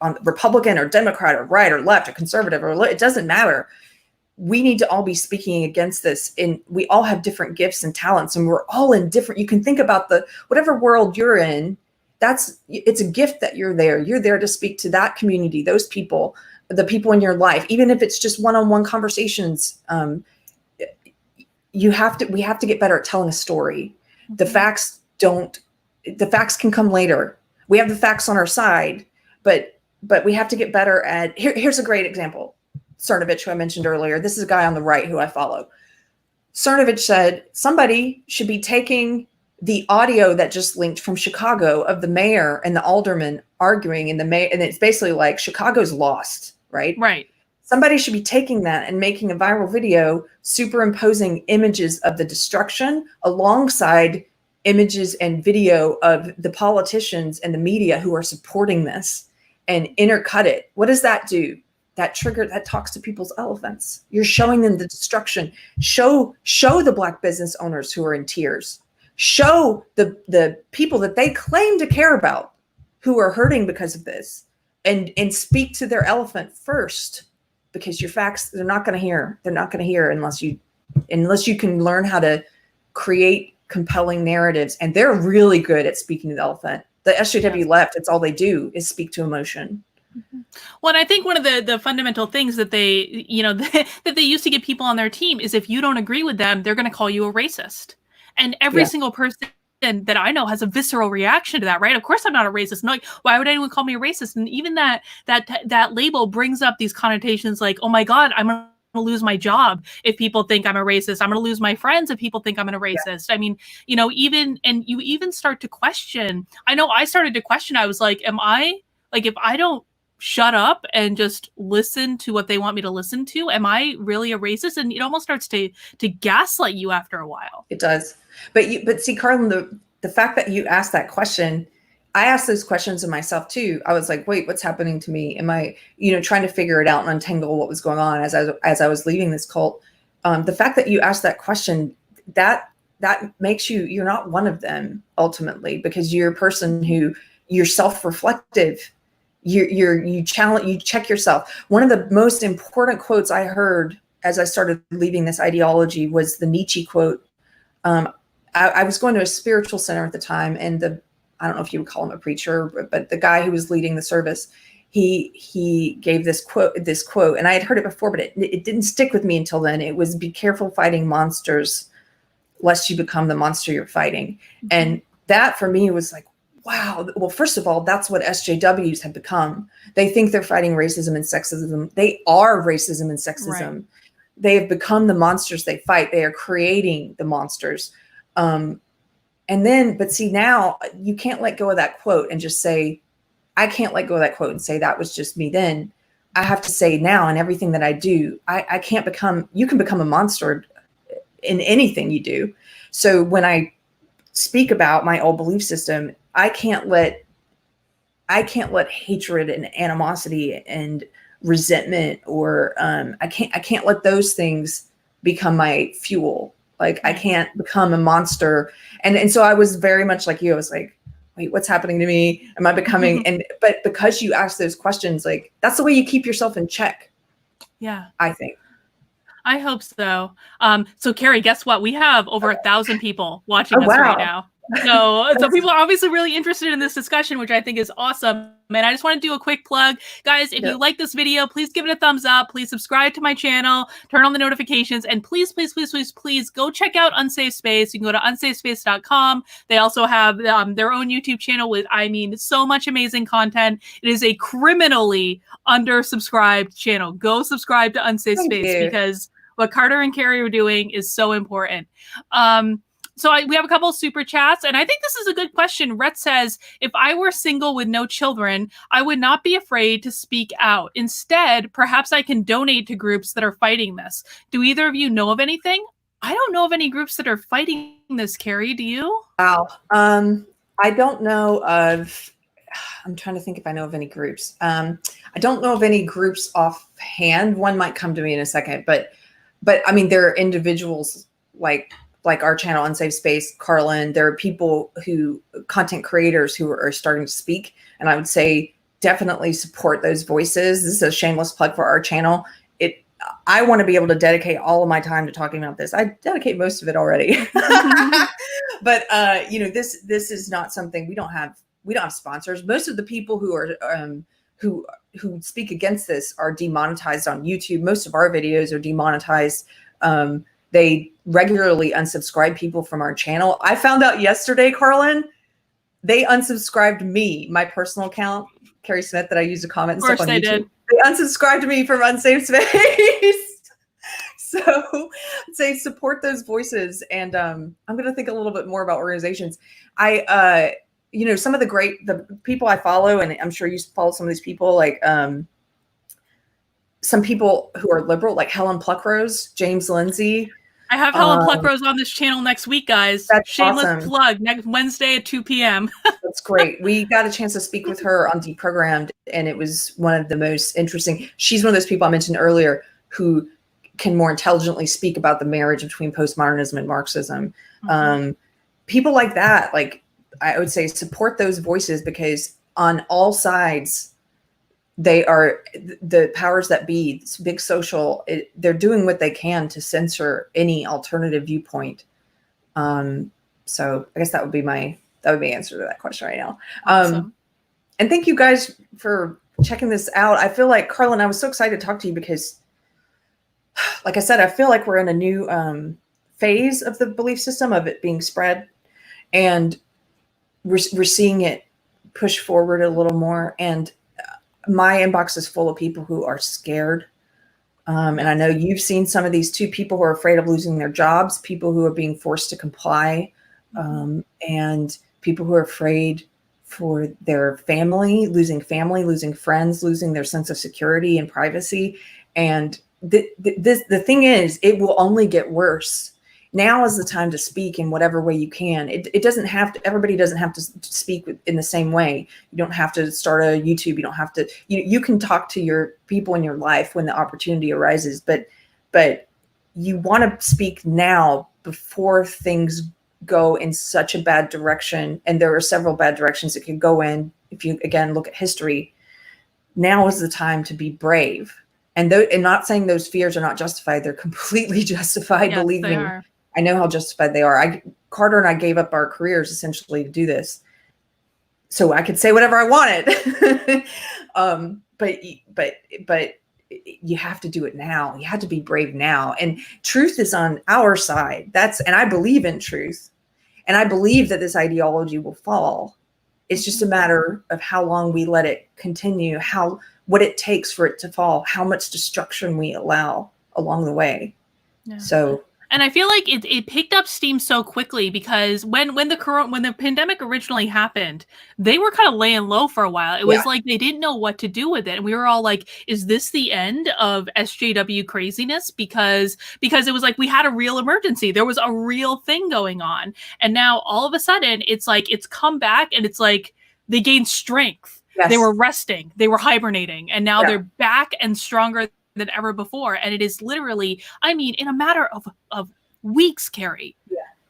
on Republican or Democrat or right or left or conservative, or it doesn't matter. We need to all be speaking against this. And we all have different gifts and talents, and we're all in different, you can think about whatever world you're in, it's a gift that you're there. You're there to speak to that community, those people, the people in your life, even if it's just one-on-one conversations. We have to get better at telling a story. The facts can come later. We have the facts on our side, but we have to get better at, here's a great example. Cernovich, who I mentioned earlier, this is a guy on the right who I follow. Cernovich said somebody should be taking the audio that just linked from Chicago of the mayor and the alderman arguing and it's basically like Chicago's lost, right? Right. Somebody should be taking that and making a viral video, superimposing images of the destruction alongside images and video of the politicians and the media who are supporting this, and intercut it. What does that do? That talks to people's elephants. You're showing them the destruction. Show the Black business owners who are in tears. Show the people that they claim to care about who are hurting because of this, and speak to their elephant first, because your facts, they're not going to hear. They're not going to hear unless you can learn how to create compelling narratives. And they're really good at speaking to the elephant. The SJW left, it's all they do is speak to emotion. Well, and I think one of the fundamental things that they, that they used to get people on their team is if you don't agree with them, they're going to call you a racist. And every single person that I know has a visceral reaction to that, right? Of course I'm not a racist. No, like, why would anyone call me a racist? And even that label brings up these connotations like, oh my God, I'm going to lose my job if people think I'm a racist. I'm going to lose my friends if people think I'm a racist. I mean, you even start to question. I know I started to question. I was like, if I don't shut up and just listen to what they want me to listen to, am I really a racist? And it almost starts to gaslight you after a while. It does. But see, Carlin, the fact that you asked that question, I asked those questions of myself too. I was like, wait, what's happening to me? Am I, trying to figure it out and untangle what was going on as I was leaving this cult? The fact that you asked that question, that makes you're not one of them ultimately, because you're a person who you're self-reflective. You check yourself. One of the most important quotes I heard as I started leaving this ideology was the Nietzsche quote. I was going to a spiritual center at the time, and I don't know if you would call him a preacher, but the guy who was leading the service, he gave this quote, and I had heard it before, but it didn't stick with me until then. It was, be careful fighting monsters, lest you become the monster you're fighting. Mm-hmm. And that for me was like, wow. Well, first of all, that's what SJWs have become. They think they're fighting racism and sexism. They are racism and sexism. Right. They have become the monsters they fight. They are creating the monsters. But see, now you can't let go of that quote and just say, I can't let go of that quote and say that was just me then. I have to say now, in everything that I do, you can become a monster in anything you do. So when I speak about my old belief system, I can't let hatred and animosity and resentment, or I can't let those things become my fuel. Like I can't become a monster. And so I was very much like you. I was like, wait, what's happening to me? Am I becoming? But because you ask those questions, like that's the way you keep yourself in check. Yeah, I think. I hope so. So Carrie, guess what? We have over 1,000 people watching us right now. So people are obviously really interested in this discussion, which I think is awesome. And I just want to do a quick plug. Guys, if you like this video, please give it a thumbs up. Please subscribe to my channel, turn on the notifications, and please, please, please, please, please go check out Unsafe Space. You can go to unsafespace.com. They also have their own YouTube channel with, I mean, so much amazing content. It is a criminally undersubscribed channel. Go subscribe to Unsafe Space because what Carter and Carrie are doing is so important. So we have a couple of super chats, and I think this is a good question. Rhett says, if I were single with no children, I would not be afraid to speak out. Instead, perhaps I can donate to groups that are fighting this. Do either of you know of anything? I don't know of any groups that are fighting this, Carrie. Do you? Wow. I don't know of, I'm trying to think if I know of any groups. I don't know of any groups offhand. One might come to me in a second, but I mean, there are individuals like our channel, Unsafe Space, Carlin. There are people content creators who are starting to speak. And I would say definitely support those voices. This is a shameless plug for our channel. I want to be able to dedicate all of my time to talking about this. I dedicate most of it already. But this is not something we don't have sponsors. Most of the people who are who speak against this are demonetized on YouTube. Most of our videos are demonetized. They regularly unsubscribe people from our channel. I found out yesterday, Carlin, they unsubscribed me, my personal account, Carrie Smith, that I used to comment and stuff on YouTube. Did. They unsubscribed me from Unsafe Space. So say support those voices. And I'm going to think a little bit more about organizations. Some of the people I follow, and I'm sure you follow some of these people, like some people who are liberal, like Helen Pluckrose, James Lindsay. I have Helen Pluckrose on this channel next week, guys. That's shameless awesome. Plug next Wednesday at 2 p.m. That's great. We got a chance to speak with her on Deprogrammed, and it was one of the most interesting. She's one of those people I mentioned earlier who can more intelligently speak about the marriage between postmodernism and Marxism. People like that, like I would say, support those voices, because on all sides, they are the powers that be, big social, they're doing what they can to censor any alternative viewpoint. So I guess that would be my answer to that question right now. Awesome. And thank you guys for checking this out. I feel like, Carlin, I was so excited to talk to you because, like I said, I feel like we're in a new phase of the belief system, of it being spread, and we're seeing it push forward a little more. And my inbox is full of people who are scared. And I know you've seen some of these too, people who are afraid of losing their jobs, people who are being forced to comply, and people who are afraid for their family, losing friends, losing their sense of security and privacy. And the thing is, it will only get worse. Now is the time to speak in whatever way you can. It doesn't have to, everybody doesn't have to speak in the same way. You don't have to start a YouTube. You don't have to, you can talk to your people in your life when the opportunity arises, but you want to speak now before things go in such a bad direction. And there are several bad directions it could go in. If you, again, look at history, now is the time to be brave. And not saying those fears are not justified. They're completely justified. Yes, believe me. Are. I know how justified they are. Carter and I gave up our careers essentially to do this, so I could say whatever I wanted. But you have to do it now. You have to be brave now. And truth is on our side. And I believe in truth, and I believe that this ideology will fall. It's just a matter of how long we let it continue, what it takes for it to fall, how much destruction we allow along the way. Yeah. So. And I feel like it picked up steam so quickly because when the pandemic originally happened, they were kind of laying low for a while. It was like they didn't know what to do with it. And we were all like, is this the end of SJW craziness? Because it was like we had a real emergency. There was a real thing going on. And now all of a sudden it's like it's come back, and it's like they gained strength. Yes. They were resting, they were hibernating, and now they're back and stronger than ever before. And it is literally, I mean, in a matter of weeks, Carrie,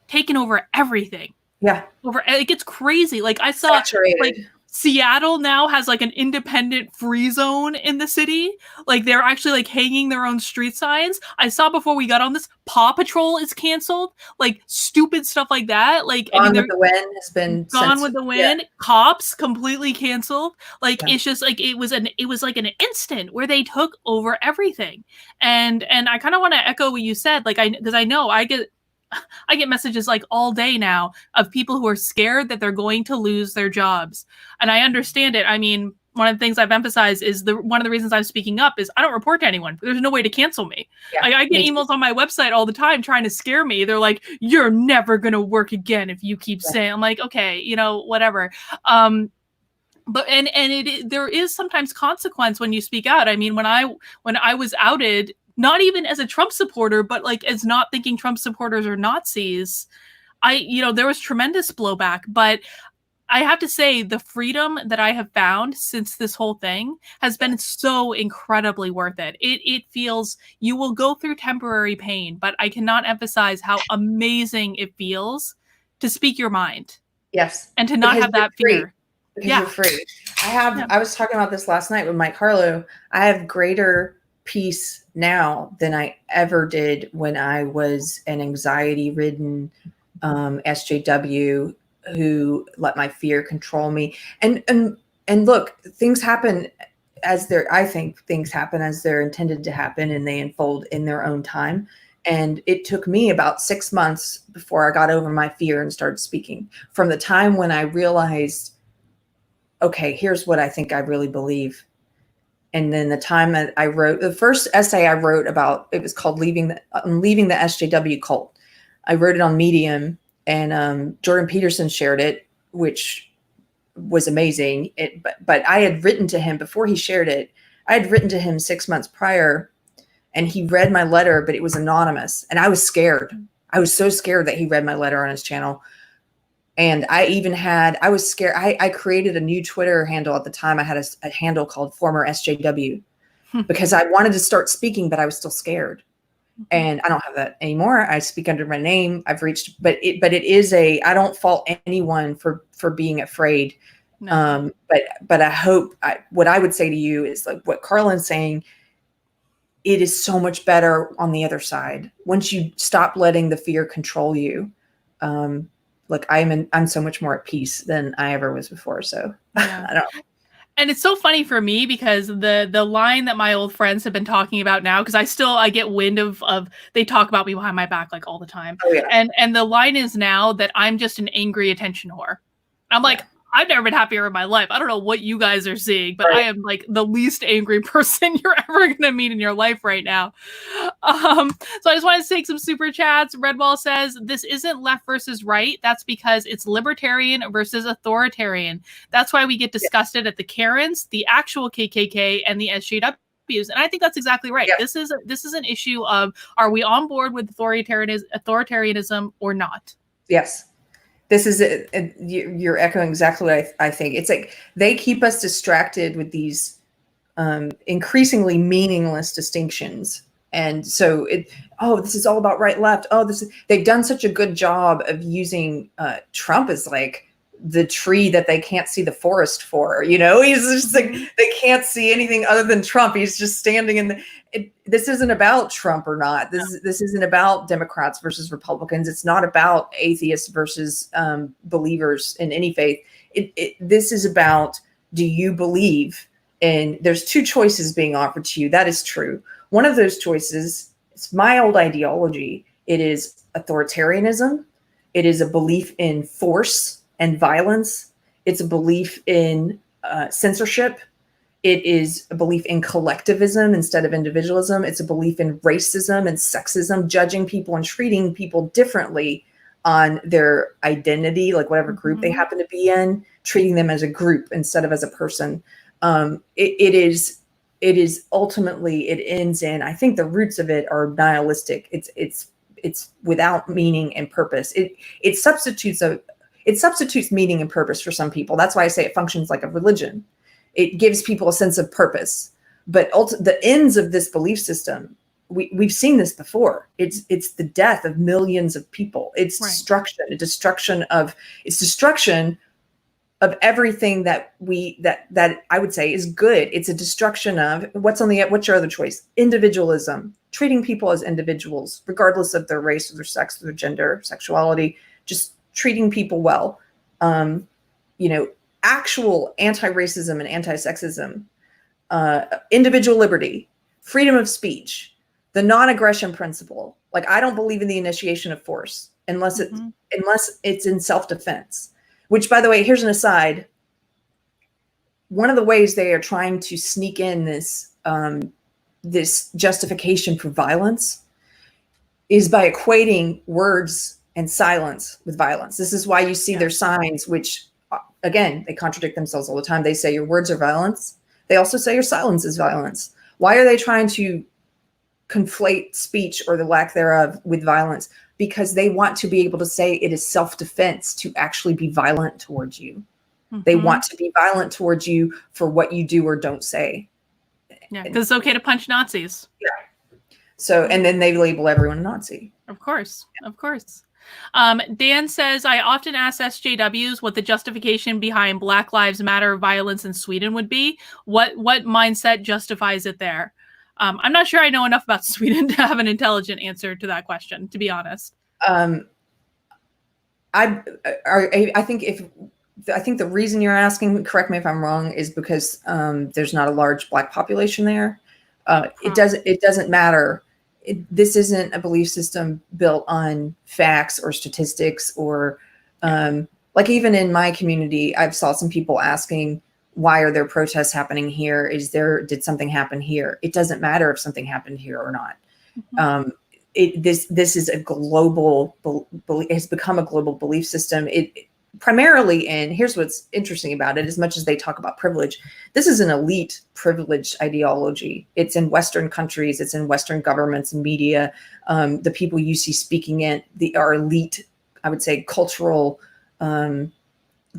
taken over everything. Yeah. It gets crazy. Like I saw like Seattle now has like an independent free zone in the city. Like they're actually like hanging their own street signs. I saw before we got on this, Paw Patrol is canceled. Like stupid stuff like that. Like Gone with the Wind has been Gone with the Wind. Yeah. Cops completely canceled. Like it's just like it was like an instant where they took over everything. And I kind of want to echo what you said. Like because I know I get messages like all day now of people who are scared that they're going to lose their jobs. And I understand it. I mean, one of the things I've emphasized is one of the reasons I'm speaking up is I don't report to anyone. There's no way to cancel me. Yeah, I get emails on my website all the time trying to scare me. They're like, you're never going to work again if you keep saying, I'm like, okay, whatever. But there is sometimes consequence when you speak out. I mean, when I was outed, not even as a Trump supporter, but like as not thinking Trump supporters are Nazis, there was tremendous blowback. But I have to say the freedom that I have found since this whole thing has been so incredibly worth it. It feels, you will go through temporary pain, but I cannot emphasize how amazing it feels to speak your mind. Yes. And to not have that fear. Because you're free. I was talking about this last night with Mike Harlow. I have greater peace now than I ever did when I was an anxiety-ridden SJW who let my fear control me. And look, things happen I think things happen as they're intended to happen, and they unfold in their own time. And it took me about 6 months before I got over my fear and started speaking. From the time when I realized, okay, here's what I think I really believe. And then the time that I wrote the first essay I wrote about, it was called leaving the SJW cult. I wrote it on Medium, and Jordan Peterson shared it, which was amazing. But I had written to him before he shared it. I had written to him 6 months prior, and he read my letter, but it was anonymous. And I was scared. I was so scared that he read my letter on his channel. And I was scared. I created a new Twitter handle at the time. I had a handle called former SJW because I wanted to start speaking, but I was still scared. And I don't have that anymore. I speak under my name. I've reached, but it is I don't fault anyone for being afraid. No. But I hope what I would say to you is like what Carlin's saying. It is so much better on the other side. Once you stop letting the fear control you, like I'm so much more at peace than I ever was before. So yeah. I don't know. And it's so funny for me because the line that my old friends have been talking about now, because I get wind of they talk about me behind my back like all the time. Oh, yeah. And the line is now that I'm just an angry attention whore. I'm like, I've never been happier in my life. I don't know what you guys are seeing, but I am like the least angry person you're ever going to meet in your life right now. So I just want to take some super chats. Redwall says, this isn't left versus right. That's because it's libertarian versus authoritarian. That's why we get disgusted at the Karens, the actual KKK, and the SJWs. And I think that's exactly right. Yeah. This is an issue of, are we on board with authoritarianism or not? Yes. This is you're echoing exactly what I think. It's like they keep us distracted with these increasingly meaningless distinctions. And so this is all about right, left. They've done such a good job of using Trump as like the tree that they can't see the forest for, he's just like, they can't see anything other than Trump. He's just standing in this isn't about Trump or not. This isn't about Democrats versus Republicans. It's not about atheists versus believers in any faith. This is about, do you believe? And there's two choices being offered to you. That is true. One of those choices, it's my old ideology. It is authoritarianism. It is a belief in force and violence. It's a belief in censorship. It is a belief in collectivism instead of individualism. It's a belief in racism and sexism, judging people and treating people differently on their identity, like whatever group they happen to be in, treating them as a group instead of as a person. It is ultimately, it ends in, I think the roots of it are nihilistic. It's without meaning and purpose. It substitutes meaning and purpose for some people. That's why I say it functions like a religion. It gives people a sense of purpose. But the ends of this belief system, we've seen this before. It's the death of millions of people. It's destruction, it's destruction of everything that I would say is good. It's a destruction of what's your other choice? Individualism, treating people as individuals, regardless of their race or their sex or their gender, sexuality, just treating people well. Actual anti-racism and anti-sexism, individual liberty, freedom of speech, the non-aggression principle. Like, I don't believe in the initiation of force unless it's in self-defense. Which, by the way, here's an aside. One of the ways they are trying to sneak in this justification for violence is by equating words and silence with violence. This is why you see their signs, which, again, they contradict themselves all the time. They say your words are violence. They also say your silence is violence. Why are they trying to conflate speech or the lack thereof with violence? Because they want to be able to say it is self-defense to actually be violent towards you. They want to be violent towards you for what you do or don't say. Yeah, because it's okay to punch Nazis. Yeah. So, and then they label everyone a Nazi. Of course. Dan says, I often ask SJWs what the justification behind Black Lives Matter violence in Sweden would be. What mindset justifies it there? I'm not sure I know enough about Sweden to have an intelligent answer to that question, to be honest. I think the reason you're asking, correct me if I'm wrong, is because there's not a large Black population there. It doesn't matter. This isn't a belief system built on facts or statistics or like, even in my community, I've saw some people asking, why are there protests happening here? Did something happen here? It doesn't matter if something happened here or not. This is a global, it has become a global belief system. Primarily here's what's interesting about it, as much as they talk about privilege, this is an elite privileged ideology. It's in Western countries, it's in Western governments and media. The people you see speaking it, are elite, I would say, cultural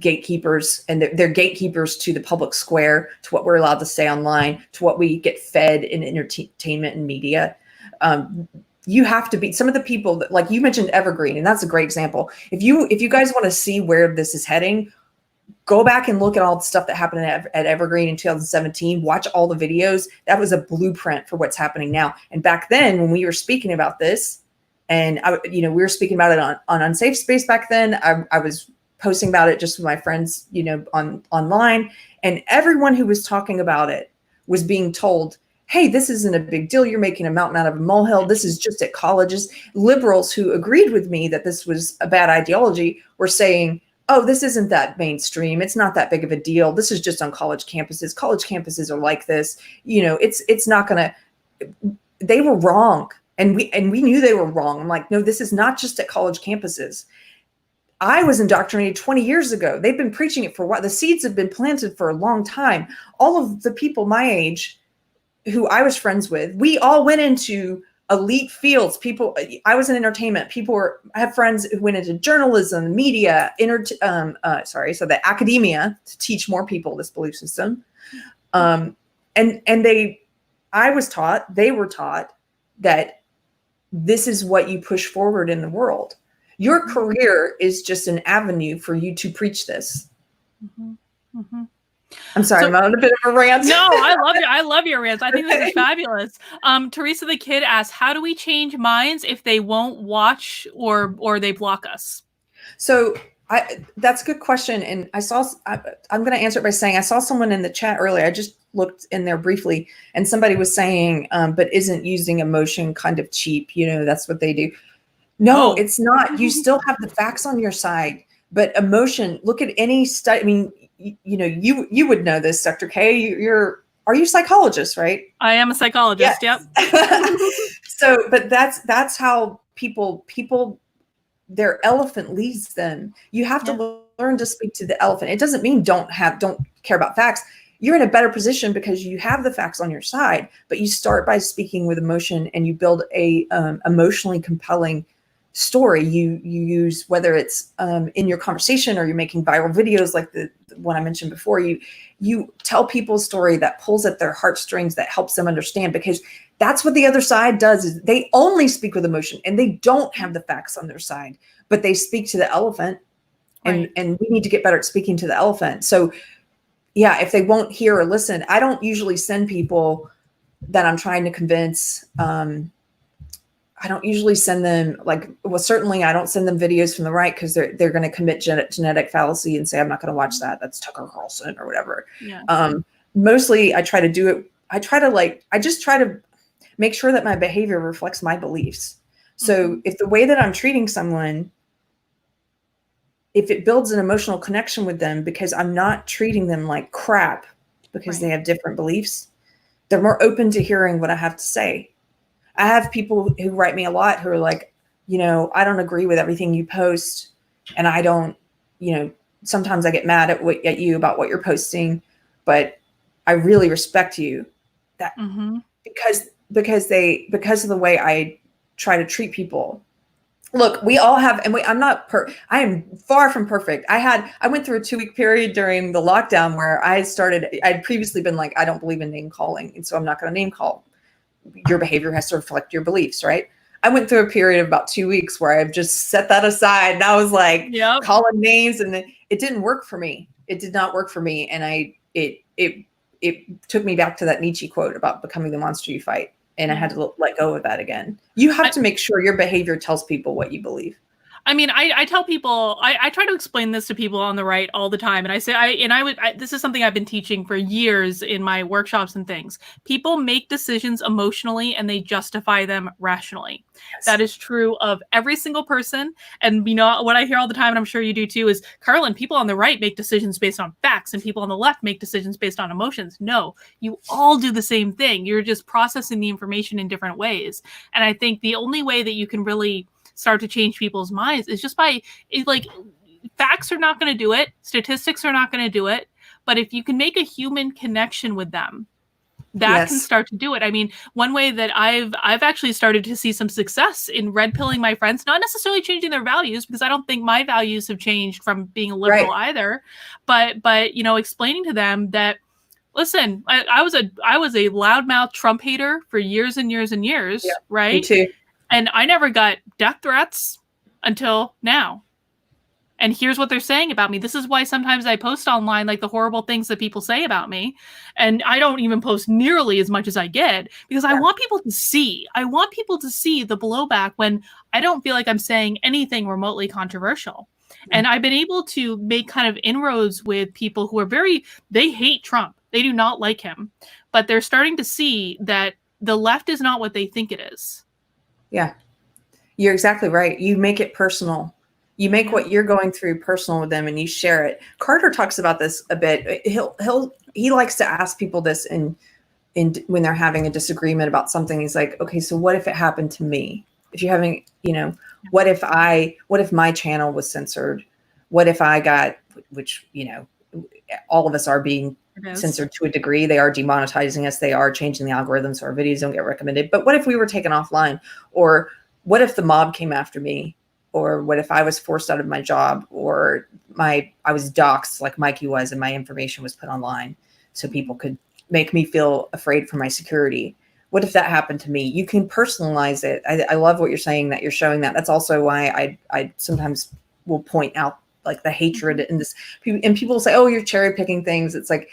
gatekeepers, and they're gatekeepers to the public square, to what we're allowed to say online, to what we get fed in entertainment and media. You have to be, some of the people that, like you mentioned Evergreen, and that's a great example. If you guys want to see where this is heading, go back and look at all the stuff that happened at Evergreen in 2017. Watch all the videos. That was a blueprint for what's happening now. And back then, when we were speaking about this, and we were speaking about it on Unsafe Space back then, I was posting about it just with my friends, online, and everyone who was talking about it was being told, hey, this isn't a big deal. You're making a mountain out of a molehill. This is just at colleges. Liberals who agreed with me that this was a bad ideology were saying, oh, this isn't that mainstream. It's not that big of a deal. This is just on college campuses. College campuses are like this. It's not going to, they were wrong. And we knew they were wrong. I'm like, no, this is not just at college campuses. I was indoctrinated 20 years ago. They've been preaching it for a while. The seeds have been planted for a long time. All of the people my age who I was friends with, we all went into elite fields. I was in entertainment. I have friends who went into journalism, media, the academia, to teach more people this belief system. They were taught that this is what you push forward in the world. Your career is just an avenue for you to preach this. I'm sorry, I'm on a bit of a rant. No, I love your rants. I think this is fabulous. Teresa the Kid asks, how do we change minds if they won't watch or they block us? So that's a good question. And I'm going to answer it by saying, I saw someone in the chat earlier. I just looked in there briefly, and somebody was saying, but isn't using emotion kind of cheap? That's what they do. No, It's not. You still have the facts on your side, but emotion, look at any study. I mean, you would know this, Dr. K. Are you a psychologist, right? I am a psychologist. Yes. Yep. So, but that's how people, their elephant leads them. You have to learn to speak to the elephant. It doesn't mean don't care about facts. You're in a better position because you have the facts on your side, but you start by speaking with emotion, and you build a emotionally compelling story. You use, whether it's in your conversation or you're making viral videos like the one I mentioned before, you tell people a story that pulls at their heartstrings, that helps them understand, because that's what the other side does, is they only speak with emotion and they don't have the facts on their side, but they speak to the elephant. Right. And we need to get better at speaking to the elephant. So yeah, if they won't hear or listen, I don't usually send people that I'm trying to convince. I don't usually send them certainly I don't send them videos from the right, because they're going to commit genetic fallacy and say, I'm not going to watch that. That's Tucker Carlson or whatever. Yeah. Mostly I try to do it. I just try to make sure that my behavior reflects my beliefs. So if the way that I'm treating someone, if it builds an emotional connection with them, because I'm not treating them like crap because they have different beliefs, they're more open to hearing what I have to say. I have people who write me a lot who are like, I don't agree with everything you post. And I don't, sometimes I get mad at you about what you're posting, but I really respect you. That because of the way I try to treat people. Look, we all have, and I am far from perfect. I went through a 2-week period during the lockdown where I'd previously been like, I don't believe in name calling. And so I'm not going to name call. Your behavior has to reflect your beliefs, right? I went through a period of about 2 weeks where I've just set that aside. And I was like, calling names, and it didn't work for me. It did not work for me. And it took me back to that Nietzsche quote about becoming the monster you fight. And I had to let go of that again. You have to make sure your behavior tells people what you believe. I mean, I tell people, I try to explain this to people on the right all the time. And I say, this is something I've been teaching for years in my workshops and things. People make decisions emotionally and they justify them rationally. Yes. That is true of every single person. And what I hear all the time, and I'm sure you do too, is, Carlin, people on the right make decisions based on facts and people on the left make decisions based on emotions. No, you all do the same thing. You're just processing the information in different ways. And I think the only way that you can really start to change people's minds is just by, facts are not going to do it. Statistics are not going to do it. But if you can make a human connection with them, that can start to do it. I mean, one way that I've actually started to see some success in red pilling my friends, not necessarily changing their values, because I don't think my values have changed from being a liberal either, but explaining to them that, listen, I was a loudmouth Trump hater for years and years and years, right? Me too. And I never got death threats until now. And here's what they're saying about me. This is why sometimes I post online, like, the horrible things that people say about me. And I don't even post nearly as much as I get, because I want people to see. I want people to see the blowback when I don't feel like I'm saying anything remotely controversial. And I've been able to make kind of inroads with people who are they hate Trump. They do not like him. But they're starting to see that the left is not what they think it is. Yeah, you're exactly right. You make it personal. You make what you're going through personal with them, and you share it. Carter talks about this a bit. He likes to ask people this in when they're having a disagreement about something. He's like, okay, so what if it happened to me? If you're having, what if my channel was censored? What if I got, which, all of us are being censored to a degree. They are demonetizing us. They are changing the algorithms so our videos don't get recommended. But what if we were taken offline? Or what if the mob came after me? Or what if I was forced out of my job? Or I was doxxed like Mikey was, and my information was put online so people could make me feel afraid for my security? What if that happened to me? You can personalize it. I love what you're saying, that you're showing that. That's also why I sometimes will point out, like, the hatred in this. And people say, oh, you're cherry picking things. It's like,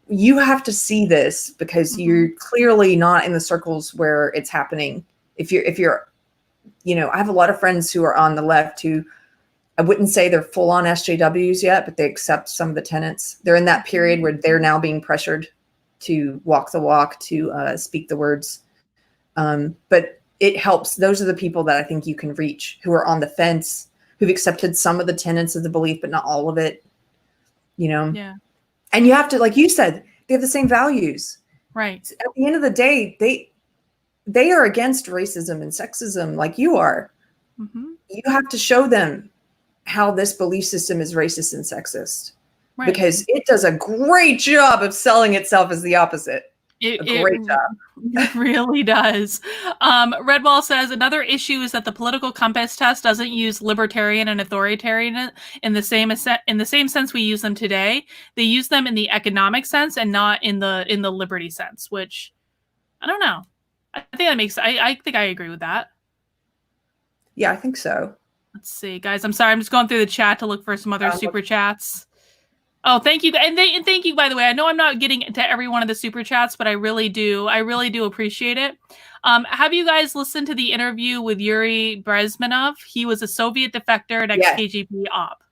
you have to see this, because you're clearly not in the circles where it's happening. If you're, I have a lot of friends who are on the left who, I wouldn't say they're full on SJWs yet, but they accept some of the tenets. They're in that period where they're now being pressured to walk the walk, to speak the words. But it helps. Those are the people that I think you can reach, who are on the fence, who've accepted some of the tenets of the belief, but not all of it, Yeah. And you have to, like you said, they have the same values. Right. At the end of the day, they are against racism and sexism like you are. You have to show them how this belief system is racist and sexist, because it does a great job of selling itself as the opposite. a It great job. it really does. Redwall says another issue is that the political compass test doesn't use libertarian and authoritarian in the same sense we use them today. They use them in the economic sense and not in the liberty sense, which I don't know. I think that makes I think I agree with that. Yeah, I think so. Let's see, guys. I'm sorry. I'm just going through the chat to look for some other super chats. Oh, thank you, and thank you. By the way, I know I'm not getting to every one of the super chats, but I really do appreciate it. Have you guys listened to the interview with Yuri Bezmenov? He was a Soviet defector and ex-KGB op.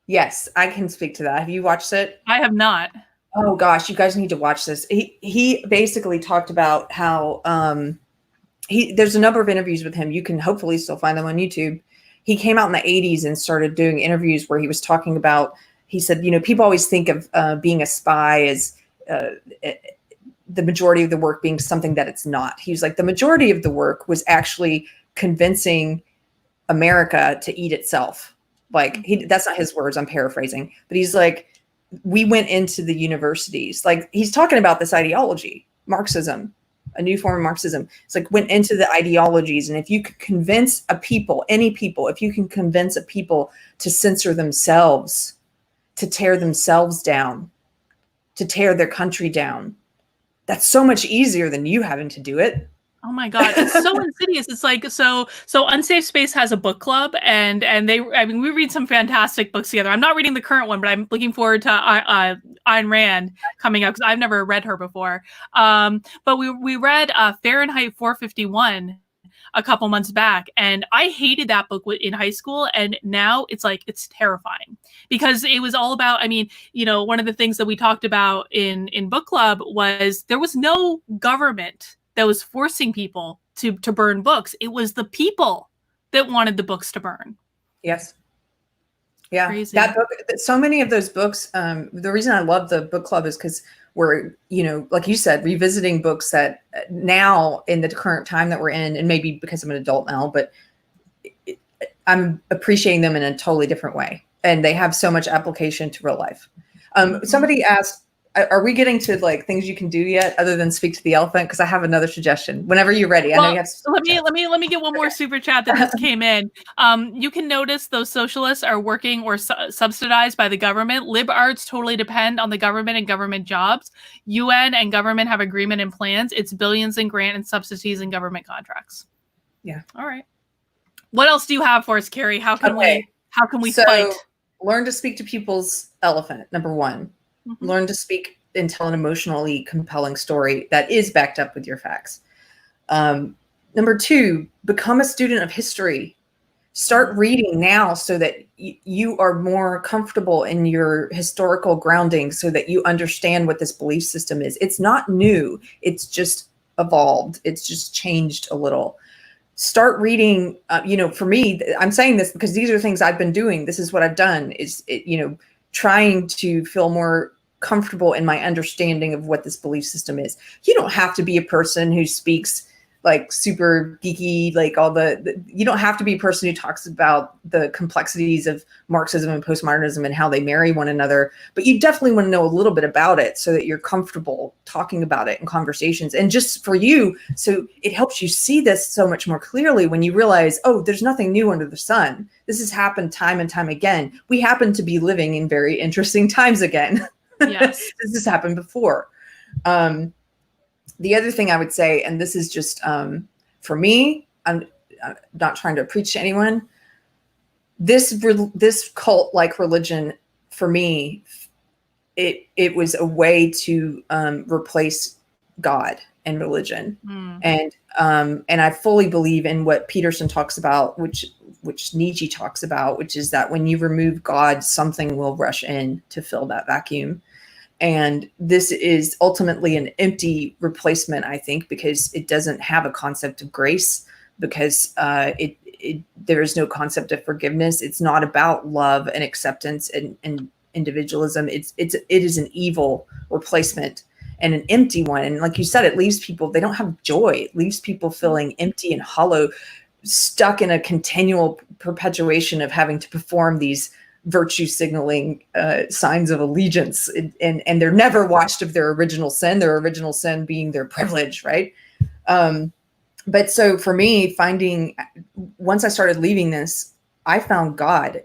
Yes, I can speak to that. Have you watched it? I have not. Oh gosh, you guys need to watch this. He basically talked about how there's a number of interviews with him. You can hopefully still find them on YouTube. He came out in the 80s and started doing interviews where he was talking about. He said, people always think of being a spy as the majority of the work being something that it's not. He was like, the majority of the work was actually convincing America to eat itself. Like, that's not his words, I'm paraphrasing, but he's like, we went into the universities. Like, he's talking about this ideology, Marxism, a new form of Marxism. It's like, went into the ideologies. And if you could convince a people, if you can convince a people to censor themselves, to tear themselves down, to tear their country down, that's so much easier than you having to do it. Oh my God, it's so insidious. It's like, so Unsafe Space has a book club, and we read some fantastic books together. I'm not reading the current one, but I'm looking forward to Ayn Rand coming up, because I've never read her before. But we read Fahrenheit 451 a couple months back, and I hated that book in high school, and now it's terrifying, because it was all about, one of the things that we talked about in book club was there was no government that was forcing people to burn books. It was the people that wanted the books to burn. Yes. Yeah. Crazy. That book, so many of those books, the reason I love the book club is because we're, like you said, revisiting books that now in the current time that we're in, and maybe because I'm an adult now, but I'm appreciating them in a totally different way. And they have so much application to real life. Somebody asked, are we getting to things you can do yet other than speak to the elephant? Because I have another suggestion. Whenever you're ready, I know you have. Let me get one more super chat that just came in. You can notice those socialists are working or subsidized by the government. Lib arts totally depend on the government and government jobs. UN and government have agreement and plans. It's billions in grant and subsidies and government contracts. Yeah. All right. What else do you have for us, Carrie? How can we fight? Learn to speak to people's elephant. Number one. Mm-hmm. Learn to speak and tell an emotionally compelling story that is backed up with your facts. Number two, become a student of history. Start reading now so that you are more comfortable in your historical grounding, so that you understand what this belief system is. It's not new. It's just evolved. It's just changed a little. Start reading, for me, I'm saying this because these are things I've been doing. This is what I've done, is, trying to feel more comfortable in my understanding of what this belief system is. You don't have to be a person who speaks super geeky, you don't have to be a person who talks about the complexities of Marxism and postmodernism and how they marry one another, but you definitely want to know a little bit about it so that you're comfortable talking about it in conversations. And just for you, so it helps you see this so much more clearly when you realize, oh, there's nothing new under the sun. This has happened time and time again. We happen to be living in very interesting times again. Yes. This has happened before. The other thing I would say, and this is just for me, I'm not trying to preach to anyone. This cult-like religion, for me, it was a way to replace God and religion, and I fully believe in what Peterson talks about, which Nietzsche talks about, which is that when you remove God, something will rush in to fill that vacuum. And this is ultimately an empty replacement, I think, because it doesn't have a concept of grace, because there is no concept of forgiveness. It's not about love and acceptance and individualism. It is an evil replacement and an empty one. And like you said, it leaves people, they don't have joy. It leaves people feeling empty and hollow, stuck in a continual perpetuation of having to perform these virtue signaling signs of allegiance, and they're never washed of their original sin being their privilege, right? But so for me, once I started leaving this, I found God.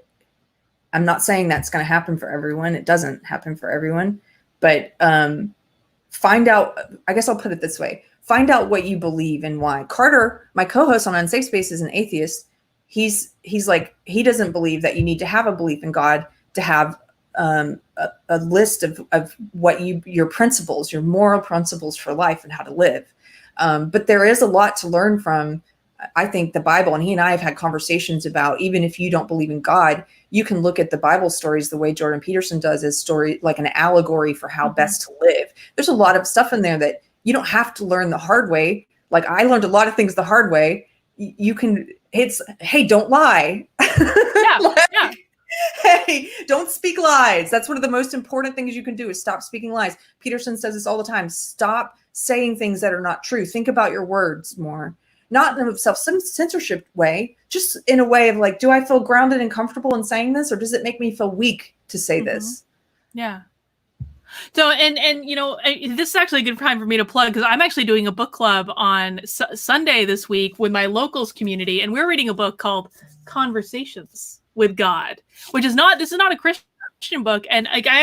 I'm not saying that's going to happen for everyone. It doesn't happen for everyone, but find out, I guess I'll put it this way, find out what you believe and why. Carter, my co-host on Unsafe Space, is an atheist. He's like, he doesn't believe that you need to have a belief in God to have a list of what your principles, your moral principles for life and how to live. But there is a lot to learn from, I think, the Bible. And he and I have had conversations about, even if you don't believe in God, you can look at the Bible stories the way Jordan Peterson does, as story, like an allegory for how best to live. There's a lot of stuff in there that you don't have to learn the hard way. Like, I learned a lot of things the hard way. You can, hey, don't lie. Yeah, yeah. Hey, don't speak lies. That's one of the most important things you can do, is stop speaking lies. Peterson says this all the time. Stop saying things that are not true. Think about your words more. Not in a self-censorship way, just in a way of like, do I feel grounded and comfortable in saying this, or does it make me feel weak to say this? Yeah. So, and you know, this is actually a good time for me to plug, because I'm actually doing a book club on Sunday this week with my locals community, and we're reading a book called Conversations with God, which is not, this is not a Christian book. And like, I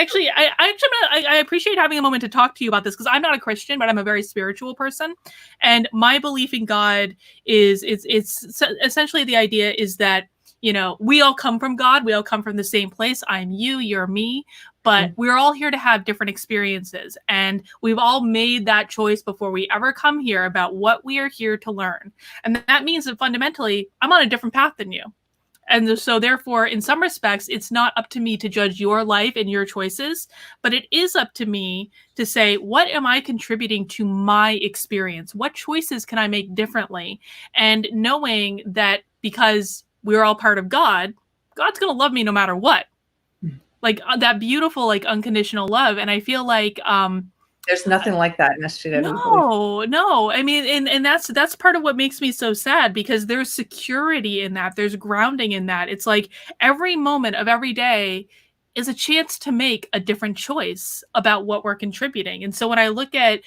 appreciate having a moment to talk to you about this, because I'm not a Christian, but I'm a very spiritual person. And my belief in God is, it's essentially, the idea is that, you know, we all come from God. We all come from the same place. I'm you, you're me, but we're all here to have different experiences. And we've all made that choice before we ever come here about what we are here to learn. And that means that fundamentally, I'm on a different path than you. And so therefore, in some respects, it's not up to me to judge your life and your choices, but it is up to me to say, what am I contributing to my experience? What choices can I make differently? And knowing that because we're all part of God, God's going to love me no matter what. Like that beautiful, like unconditional love. And I feel like, there's nothing like that in SJW. No. I mean, and that's part of what makes me so sad, because there's security in that. There's grounding in that. It's like every moment of every day is a chance to make a different choice about what we're contributing. And so when I look at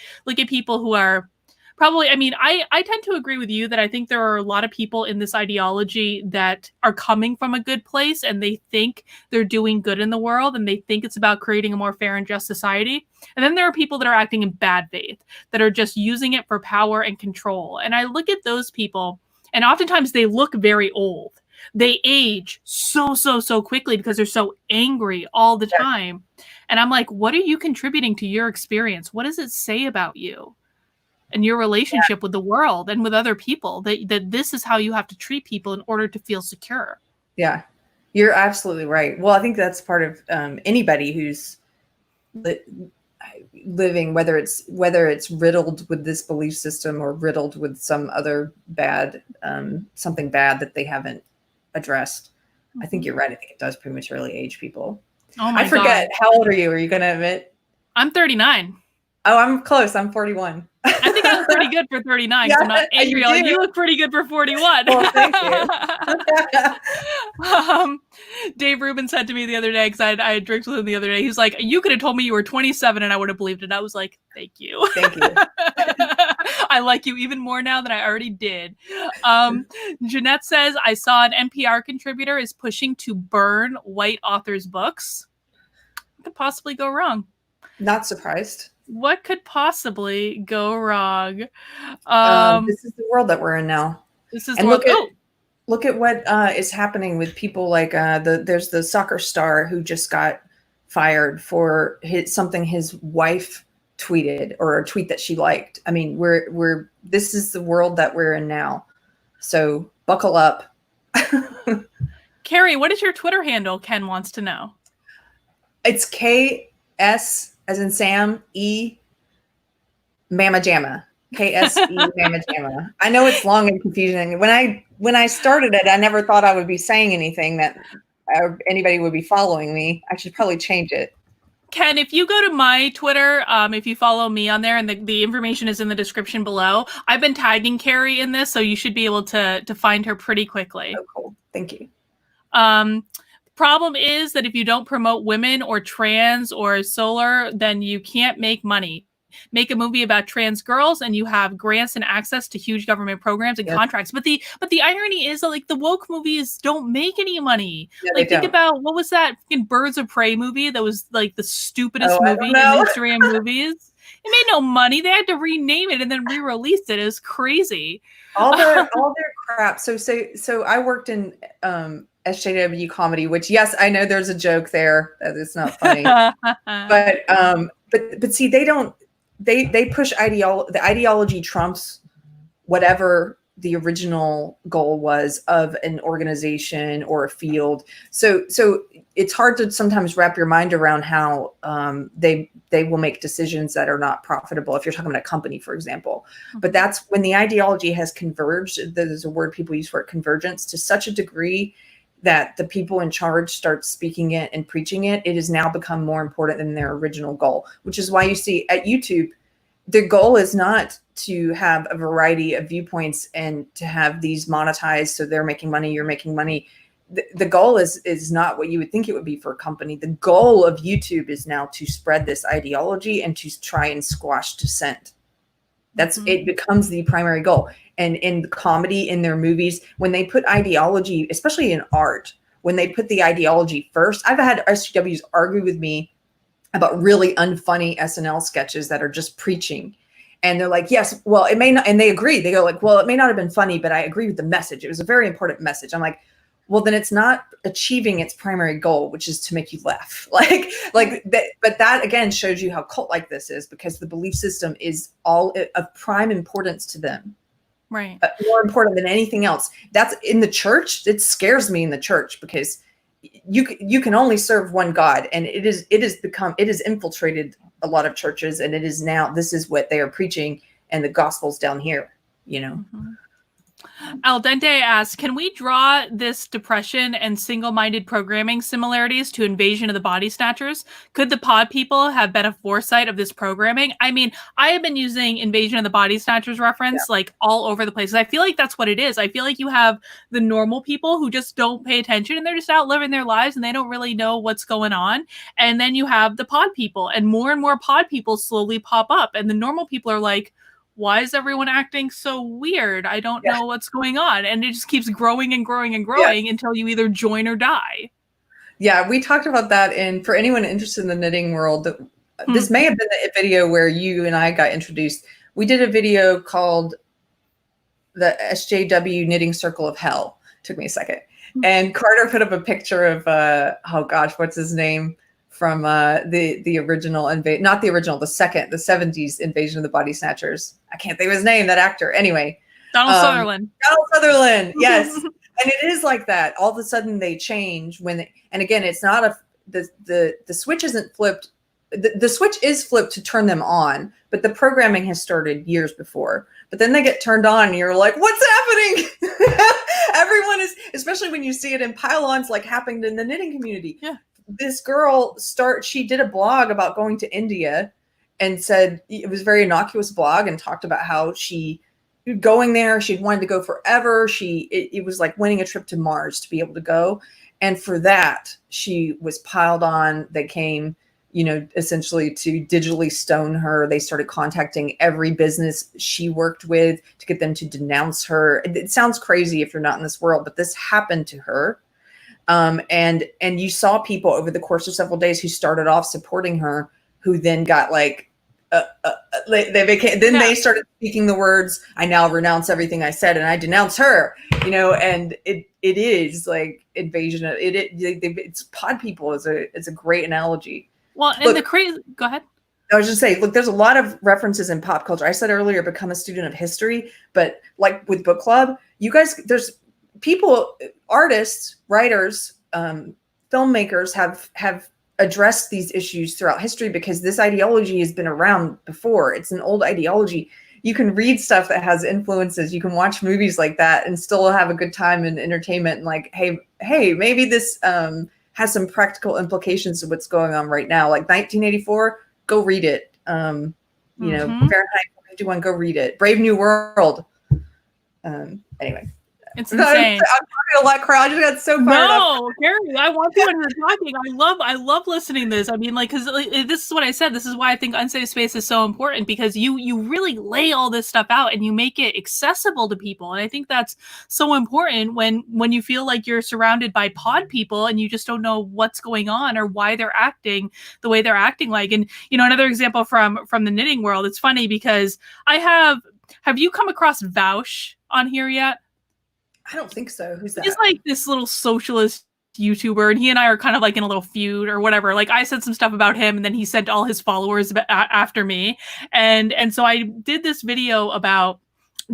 people who are probably, I mean, I tend to agree with you that I think there are a lot of people in this ideology that are coming from a good place, and they think they're doing good in the world, and they think it's about creating a more fair and just society. And then there are people that are acting in bad faith, that are just using it for power and control. And I look at those people, and oftentimes they look very old. They age so quickly because they're so angry all the time. And I'm like, what are you contributing to your experience? What does it say about you and your relationship with the world and with other people, that this is how you have to treat people in order to feel secure? Yeah, you're absolutely right. Well, I think that's part of anybody who's living, whether it's riddled with this belief system or riddled with some other bad, something bad that they haven't addressed. I think you're right. I think it does prematurely age people. Oh my God. I forget. How old are you? Are you going to admit? I'm 39. Oh, I'm close. I'm 41. I think I look pretty good for 39. Yeah, I'm not angry. You look pretty good for 41. Well, thank you. Dave Rubin said to me the other day, because I had drinks with him the other day, he's like, you could have told me you were 27 and I would have believed it. I was like, thank you. Thank you. I like you even more now than I already did. Jeanette says, I saw an NPR contributor is pushing to burn white authors' books. What could possibly go wrong? Not surprised. What could possibly go wrong? This is the world that we're in now. This is and look at what is happening with people like there's the soccer star who just got fired for something his wife tweeted, or a tweet that she liked. I mean, this is the world that we're in now. So buckle up. Carrie, what is your Twitter handle? Ken wants to know. It's KS as in Sam, E, Mama Jamma. KSE Mama Jamma. I know it's long and confusing. When I started it, I never thought I would be saying anything that anybody would be following me. I should probably change it. Ken, if you go to my Twitter, if you follow me on there, and the information is in the description below, I've been tagging Carrie in this, so you should be able to find her pretty quickly. Oh, cool. Thank you. Problem is that if you don't promote women or trans or solar, then you can't make money. Make a movie about trans girls and you have grants and access to huge government programs and contracts. But the irony is that like the woke movies don't make any money. Like think about what was that fucking Birds of Prey movie that was like the stupidest movie in the history of movies? It made no money. They had to rename it and then re-release it. It was crazy. All their crap. So I worked in SJW comedy, which yes, I know there's a joke there that it's not funny. but see, they push the ideology trumps whatever the original goal was of an organization or a field. So it's hard to sometimes wrap your mind around how they will make decisions that are not profitable if you're talking about a company, for example. But that's when the ideology has converged. There's a word people use for it, convergence, to such a degree that the people in charge start speaking it and preaching it. It has now become more important than their original goal, which is why you see at YouTube, the goal is not to have a variety of viewpoints and to have these monetized so they're making money, you're making money. The goal is not what you would think it would be for a company. The goal of YouTube is now to spread this ideology and to try and squash dissent. That's it becomes the primary goal. And in comedy, in their movies, when they put ideology, especially in art, when they put the ideology first, I've had SJWs argue with me about really unfunny SNL sketches that are just preaching. And they're like, yes, well, it may not, and they agree. They go like, well, it may not have been funny, but I agree with the message. It was a very important message. I'm like, well, then it's not achieving its primary goal, which is to make you laugh. Like that. But that again shows you how cult-like this is, because the belief system is all of prime importance to them. Right. More important than anything else. That's in the church. It scares me in the church because you can only serve one God, and it has infiltrated a lot of churches, and it is now, this is what they are preaching, and the gospel's down here, you know. Al Dente asks, can we draw this depression and single-minded programming similarities to Invasion of the Body Snatchers? Could the pod people have been a foresight of this programming? I mean, I have been using Invasion of the Body Snatchers reference like all over the place. I feel like that's what it is. I feel like you have the normal people who just don't pay attention and they're just out living their lives and they don't really know what's going on. And then you have the pod people, and more pod people slowly pop up. And the normal people are like, why is everyone acting so weird? I don't know what's going on. And it just keeps growing and growing and growing until you either join or die. Yeah, we talked about that. And for anyone interested in the knitting world, this may have been the video where you and I got introduced. We did a video called the SJW Knitting Circle of Hell. Took me a second. And Carter put up a picture of, oh gosh, what's his name? From the original not the original, the 70s Invasion of the Body Snatchers. I can't think of his name, that actor. Anyway. Donald Sutherland. Donald Sutherland, yes. And it is like that. All of a sudden they change and again, it's not the switch isn't flipped. The switch is flipped to turn them on, but the programming has started years before. But then they get turned on and you're like, what's happening? Everyone is, especially when you see it in pylons like happened in the knitting community. Yeah. This girl she did a blog about going to India and said it was a very innocuous blog and talked about how going there, she'd wanted to go forever. It was like winning a trip to Mars to be able to go. And for that, she was piled on. They came, essentially to digitally stone her. They started contacting every business she worked with to get them to denounce her. It sounds crazy if you're not in this world, but this happened to her. And you saw people over the course of several days who started off supporting her, who then got like, they started speaking the words, I now renounce everything I said and I denounce her, and it is like invasion of it's pod people is a great analogy. Well, and look, go ahead. I was just saying, look, there's a lot of references in pop culture. I said earlier, become a student of history, but like with book club, you guys, there's people, artists, writers, filmmakers have addressed these issues throughout history because this ideology has been around before. It's an old ideology. You can read stuff that has influences. You can watch movies like that and still have a good time and entertainment. And like, hey, maybe this has some practical implications of what's going on right now. Like 1984, go read it. Fahrenheit 451, go read it. Brave New World. Anyway. It's I'm insane. talking a lot, Carl. I just got so fired up. No, Gary, I want you when you're talking. I love listening to this. I mean, like, because this is what I said. This is why I think Unsafe Space is so important, because you really lay all this stuff out and you make it accessible to people. And I think that's so important when you feel like you're surrounded by pod people and you just don't know what's going on or why they're acting the way they're acting like. And another example from the knitting world. It's funny because have you come across Vaush on here yet? I don't think so. Who's that? He's like this little socialist YouTuber, and he and I are kind of like in a little feud or whatever. Like, I said some stuff about him, and then he sent all his followers after me, and so I did this video about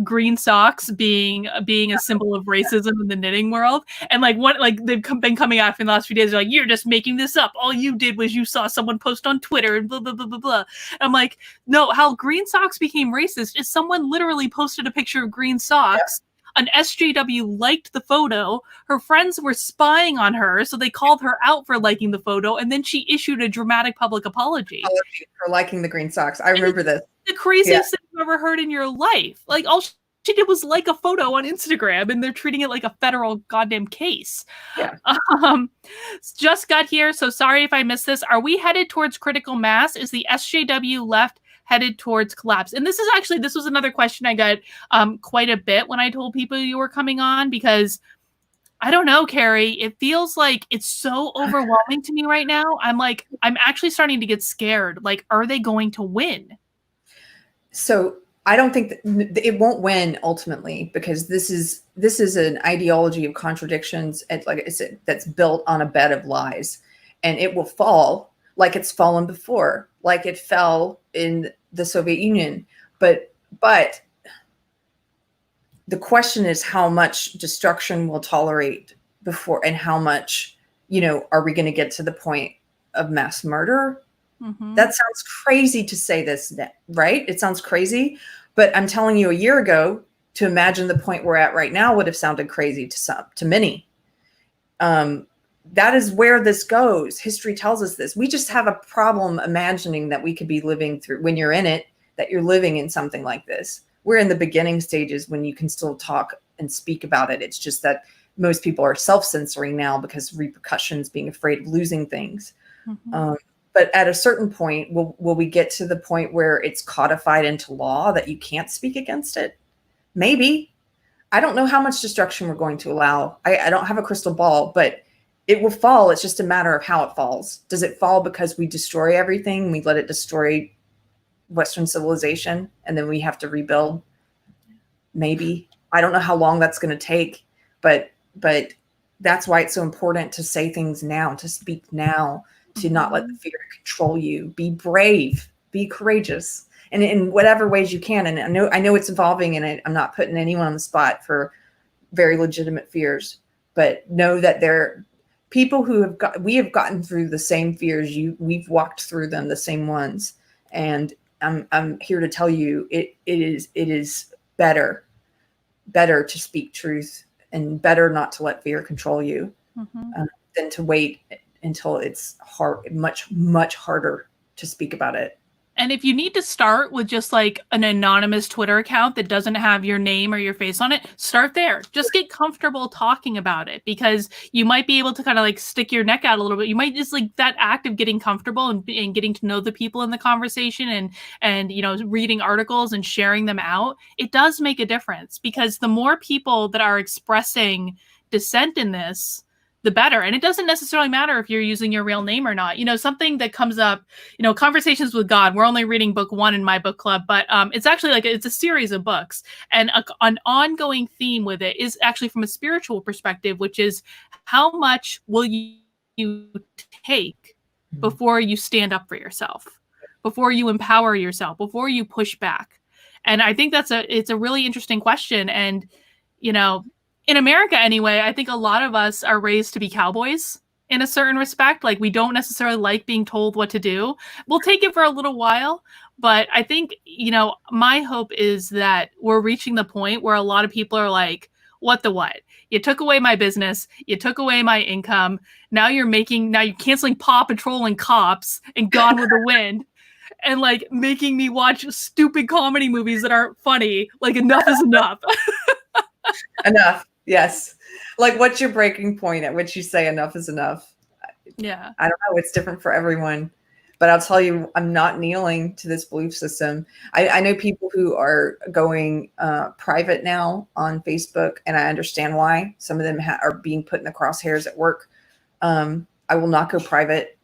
green socks being a symbol of racism in the knitting world. And they've been coming after in the last few days. They're like, you're just making this up. All you did was you saw someone post on Twitter and blah, blah, blah, blah, blah. And I'm like, no, how green socks became racist is someone literally posted a picture of green socks. Yeah. An SJW liked the photo. Her friends were spying on her, so they called her out for liking the photo, and then she issued a dramatic public apology for liking the green socks. I remember this. The craziest thing you've ever heard in your life. Like, all she did was like a photo on Instagram, and they're treating it like a federal goddamn case. Yeah. Just got here, so sorry if I missed this. Are we headed towards critical mass? Is the SJW left headed towards collapse? And this was another question I got quite a bit when I told people you were coming on, because I don't know, Carrie, it feels like it's so overwhelming to me right now. I'm actually starting to get scared. Like, are they going to win? So I don't think that it won't win ultimately, because this is an ideology of contradictions, and like I said, that's built on a bed of lies, and it will fall like it's fallen before, like it fell in the Soviet Union. But the question is how much destruction we'll tolerate before, and how much, are we going to get to the point of mass murder? Mm-hmm. That sounds crazy to say this, right? It sounds crazy, but I'm telling you, a year ago, to imagine the point we're at right now would have sounded crazy to many. That is where this goes. History tells us this. We just have a problem imagining that we could be living through, when you're in it, that you're living in something like this. We're in the beginning stages when you can still talk and speak about it. It's just that most people are self-censoring now because of repercussions, being afraid of losing things. Mm-hmm. But at a certain point, will we get to the point where it's codified into law that you can't speak against it? Maybe. I don't know how much destruction we're going to allow. I don't have a crystal ball, but it will fall. It's just a matter of how it falls. Does it fall because we destroy everything? We let it destroy Western civilization, and then we have to rebuild? Maybe. I don't know how long that's going to take, but that's why it's so important to say things now, to speak now, to not let the fear control you. Be brave, be courageous, and in whatever ways you can. And I know it's evolving, and I'm not putting anyone on the spot for very legitimate fears, but know that there are people who we have gotten through the same fears. We've walked through them, the same ones. And I'm here to tell you, it is better to speak truth, and better not to let fear control you, than to wait until it's much harder to speak about it. And if you need to start with just like an anonymous Twitter account that doesn't have your name or your face on it, start there. Just get comfortable talking about it, because you might be able to kind of like stick your neck out a little bit. You might just like that act of getting comfortable and getting to know the people in the conversation and reading articles and sharing them out. It does make a difference, because the more people that are expressing dissent in this, the better. And it doesn't necessarily matter if you're using your real name or not. Something that comes up, Conversations with God, we're only reading book 1 in my book club, but it's actually it's a series of books. And an ongoing theme with it is actually from a spiritual perspective, which is how much will you take before you stand up for yourself, before you empower yourself, before you push back? And I think it's a really interesting question. And, in America anyway, I think a lot of us are raised to be cowboys in a certain respect. Like, we don't necessarily like being told what to do. We'll take it for a little while, but I think, my hope is that we're reaching the point where a lot of people are like, what the what? You took away my business. You took away my income. Now you're canceling Paw Patrol and Cops and Gone with the Wind, and like making me watch stupid comedy movies that aren't funny. Like, enough is enough. Enough. Yes. Like, what's your breaking point at which you say enough is enough? Yeah. I don't know. It's different for everyone. But I'll tell you, I'm not kneeling to this belief system. I know people who are going private now on Facebook, and I understand why. Some of them are being put in the crosshairs at work. I will not go private.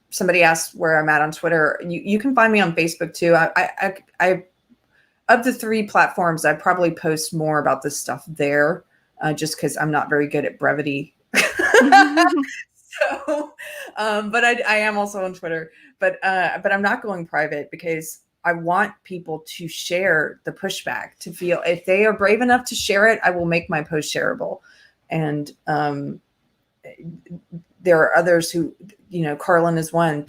Somebody asked where I'm at on Twitter. You can find me on Facebook too. I of the 3 platforms, I probably post more about this stuff there, just because I'm not very good at brevity. So, but I am also on Twitter, but I'm not going private because I want people to share the pushback, to feel if they are brave enough to share it, I will make my post shareable. And there are others who, Carlin is one.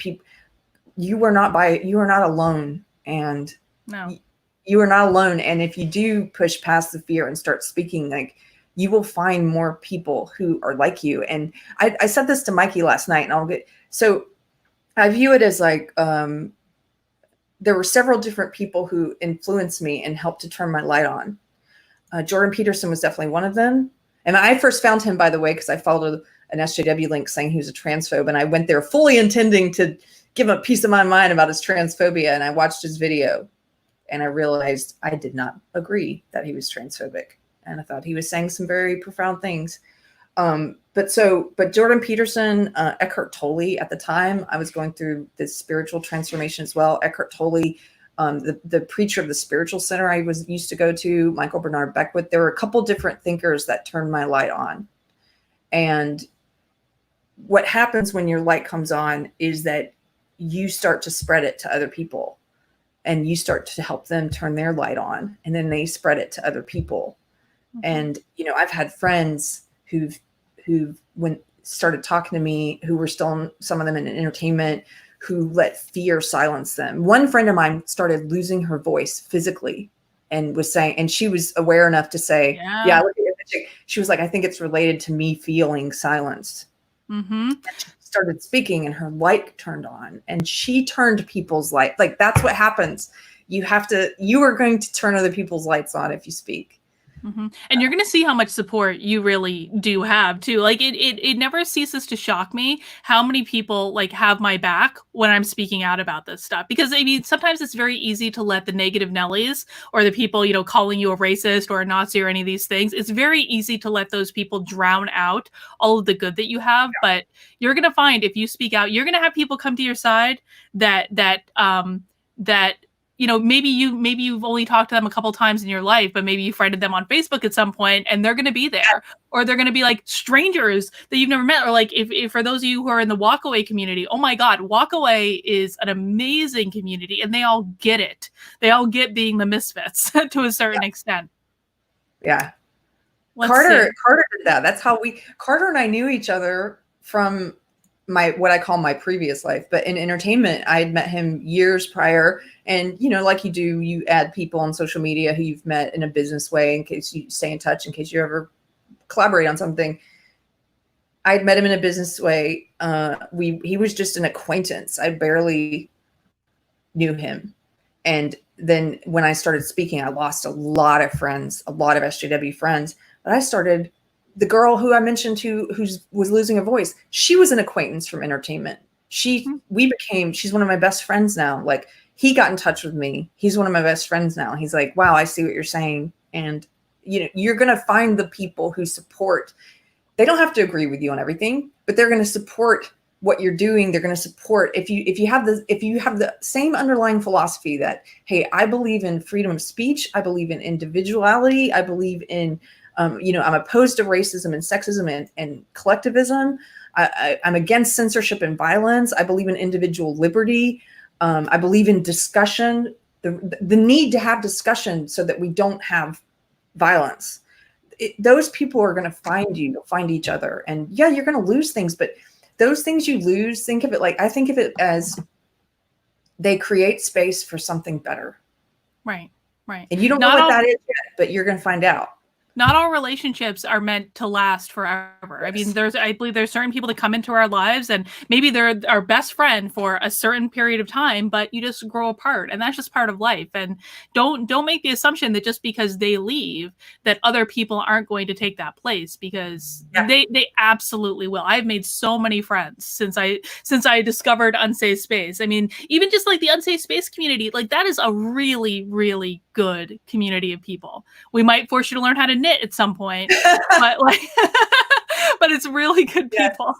You are not alone, and No. you are not alone. And if you do push past the fear and start speaking, like, you will find more people who are like you. And I said this to Mikey last night, and so I view it as like, there were several different people who influenced me and helped to turn my light on. Jordan Peterson was definitely one of them. And I first found him, by the way, because I followed an SJW link saying he was a transphobe. And I went there fully intending to give him a piece of my mind about his transphobia. And I watched his video and I realized I did not agree that he was transphobic. And I thought he was saying some very profound things. But Jordan Peterson, Eckhart Tolle, at the time I was going through this spiritual transformation as well. Eckhart Tolle, the preacher of the spiritual center I used to go to, Michael Bernard Beckwith. There were a couple different thinkers that turned my light on. And what happens when your light comes on is that you start to spread it to other people, and you start to help them turn their light on, and then they spread it to other people. And, I've had friends who've started talking to me, who were still, some of them in entertainment, who let fear silence them. One friend of mine started losing her voice physically and was saying, and she was aware enough to say, yeah, look at it. She was like, I think it's related to me feeling silenced. And she started speaking and her light turned on, and she turned people's light. Like, that's what happens. You are going to turn other people's lights on if you speak. And you're going to see how much support you really do have too. Like, it never ceases to shock me how many people like have my back when I'm speaking out about this stuff. Because I mean, sometimes it's very easy to let the negative Nellies or the people, calling you a racist or a Nazi or any of these things. It's very easy to let those people drown out all of the good that you have. Yeah. But you're going to find, if you speak out, you're going to have people come to your side that maybe you've only talked to them a couple times in your life, but maybe you friended them on Facebook at some point, and they're going to be there, or they're going to be like strangers that you've never met. Or like, if for those of you who are in the Walkaway community, oh my God, Walkaway is an amazing community, and they all get it. They all get being the misfits to a certain extent. Yeah. Carter did that. That's how Carter and I knew each other from what I call my previous life, but in entertainment, I had met him years prior. And, like you do, you add people on social media who you've met in a business way in case you stay in touch, in case you ever collaborate on something. I had met him in a business way. He was just an acquaintance. I barely knew him. And then when I started speaking, I lost a lot of friends, a lot of SJW friends, but the girl who I mentioned who was losing her voice, she was an acquaintance from entertainment. She's one of my best friends now. Like, he got in touch with me. He's one of my best friends now. He's like, wow, I see what you're saying. And, you're going to find the people who support. They don't have to agree with you on everything, but they're going to support what you're doing. They're going to support if you have the same underlying philosophy that, hey, I believe in freedom of speech. I believe in individuality. I believe in I'm opposed to racism and sexism and collectivism. I'm against censorship and violence. I believe in individual liberty. I believe in discussion, the need to have discussion so that we don't have violence. Those people are going to find you, find each other. And yeah, you're going to lose things, but those things you lose, I think of it as they create space for something better. Right. And you don't know what that is yet, but you're going to find out. Not all relationships are meant to last forever. Yes. I mean, I believe there's certain people that come into our lives and maybe they're our best friend for a certain period of time, but you just grow apart, and that's just part of life. And don't make the assumption that just because they leave that other people aren't going to take that place, because they absolutely will. I've made so many friends since I discovered Unsafe Space. I mean, even just like the Unsafe Space community, like that is a really, really good community of people. We might force you to learn how to knit at some point, but like, but it's really good people.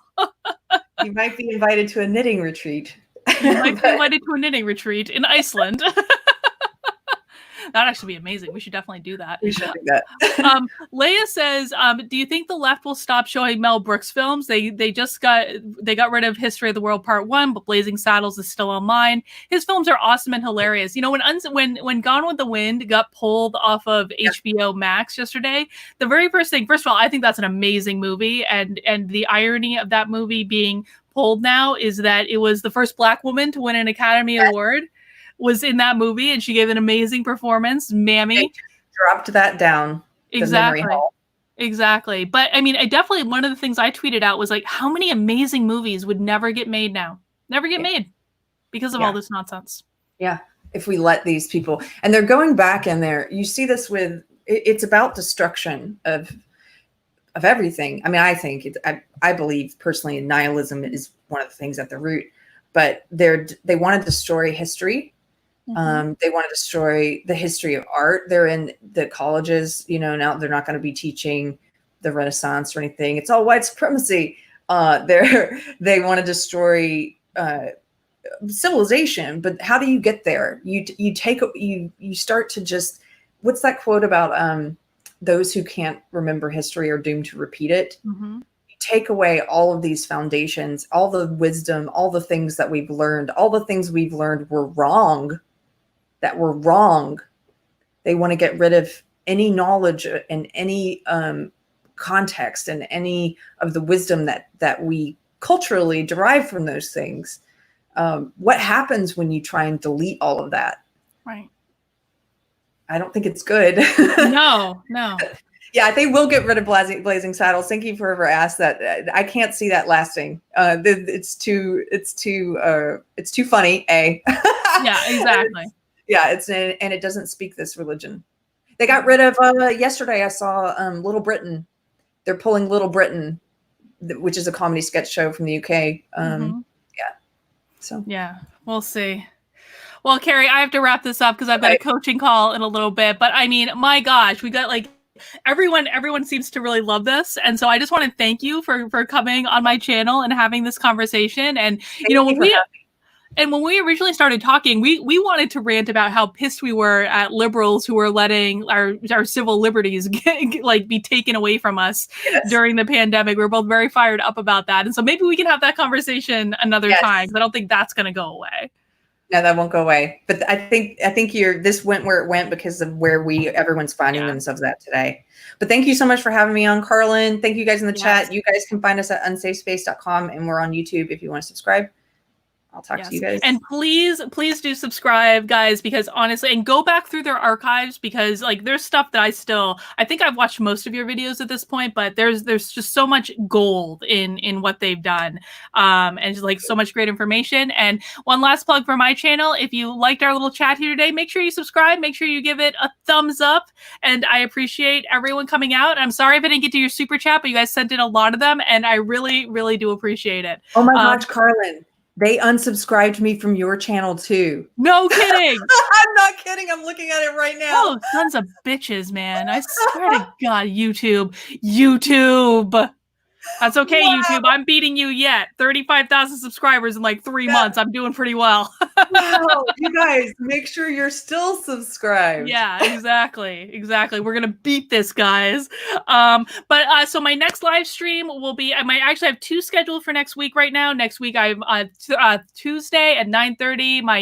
You might be invited to a knitting retreat. You might be invited to a knitting retreat in Iceland. That'd actually be amazing. We should definitely do that. We should do that. Leia says, do you think the left will stop showing Mel Brooks films? They got rid of History of the World Part 1, but Blazing Saddles is still online. His films are awesome and hilarious. You know, when Gone with the Wind got pulled off of HBO Max yesterday, the very first thing, first of all, I think that's an amazing movie, and the irony of that movie being pulled now is that it was the first Black woman to win an Academy Award was in that movie, and she gave an amazing performance. Mammy dropped that down. Exactly. But I mean, I definitely, one of the things I tweeted out was like, how many amazing movies would never get made now? Never get made because of all this nonsense. Yeah. If we let these people, and they're going back in there, you see this with, it's about destruction of everything. I mean, I believe personally in nihilism is one of the things at the root, but they want to destroy history. They want to destroy the history of art. They're in the colleges, you know, now they're not going to be teaching the Renaissance or anything. It's all white supremacy. They want to destroy civilization. But how do you get there? You start to just, what's that quote about those who can't remember history are doomed to repeat it? You take away all of these foundations, all the wisdom, all the things that we've learned, all the things we've learned were wrong. That were wrong. They want to get rid of any knowledge and any context and any of the wisdom that we culturally derive from those things. What happens when you try and delete all of that? Right. I don't think it's good. No. Yeah, they will get rid of Blazing Saddles. Thank you for whoever asked that. I can't see that lasting. It's too funny. Yeah, exactly. Yeah, and it doesn't speak this religion. They got rid of yesterday. I saw Little Britain. They're pulling Little Britain, which is a comedy sketch show from the UK. Yeah. So yeah, we'll see. Well, Carrie, I have to wrap this up because I've got a coaching call in a little bit. But I mean, my gosh, we got like everyone seems to really love this, and so I just want to thank you for coming on my channel and having this conversation. And you know, when we originally started talking, we wanted to rant about how pissed we were at liberals who were letting our civil liberties be taken away from us during the pandemic. We were both very fired up about that. And so maybe we can have that conversation another time, because I don't think that's going to go away. No, that won't go away. But I think this went where it went because of where everyone's finding themselves at today. But thank you so much for having me on, Carlin. Thank you guys in the chat. You guys can find us at unsafespace.com, and we're on YouTube if you want to subscribe. I'll talk to you guys. And please do subscribe, guys, because honestly, and go back through their archives, because like there's stuff that I think I've watched most of your videos at this point, but there's just so much gold in what they've done. And just like so much great information. And one last plug for my channel. If you liked our little chat here today, make sure you subscribe, make sure you give it a thumbs up. And I appreciate everyone coming out. I'm sorry if I didn't get to your super chat, but you guys sent in a lot of them, and I really, really do appreciate it. Oh my gosh, Carlin. They unsubscribed me from your channel too. No kidding. I'm not kidding. I'm looking at it right now. Oh, sons of bitches, man. I swear to God, YouTube. That's okay, wow. YouTube. I'm beating you yet. 35,000 subscribers in like 3 months. I'm doing pretty well. Wow, you guys, make sure you're still subscribed. Yeah, exactly. We're going to beat this, guys. So my next live stream will be, I might actually have 2 scheduled for next week right now. Next week, I'm Tuesday at 9:30, my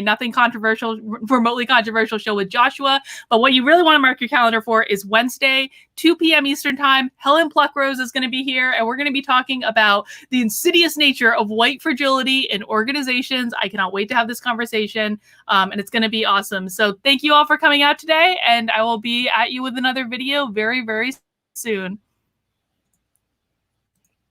remotely controversial show with Joshua. But what you really want to mark your calendar for is Wednesday, 2 p.m. Eastern time. Helen Pluckrose is going to be here, and we're going to be talking about the insidious nature of white fragility in organizations. I cannot wait to have this conversation, and it's going to be awesome. So thank you all for coming out today, and I will be at you with another video very, very soon. soon.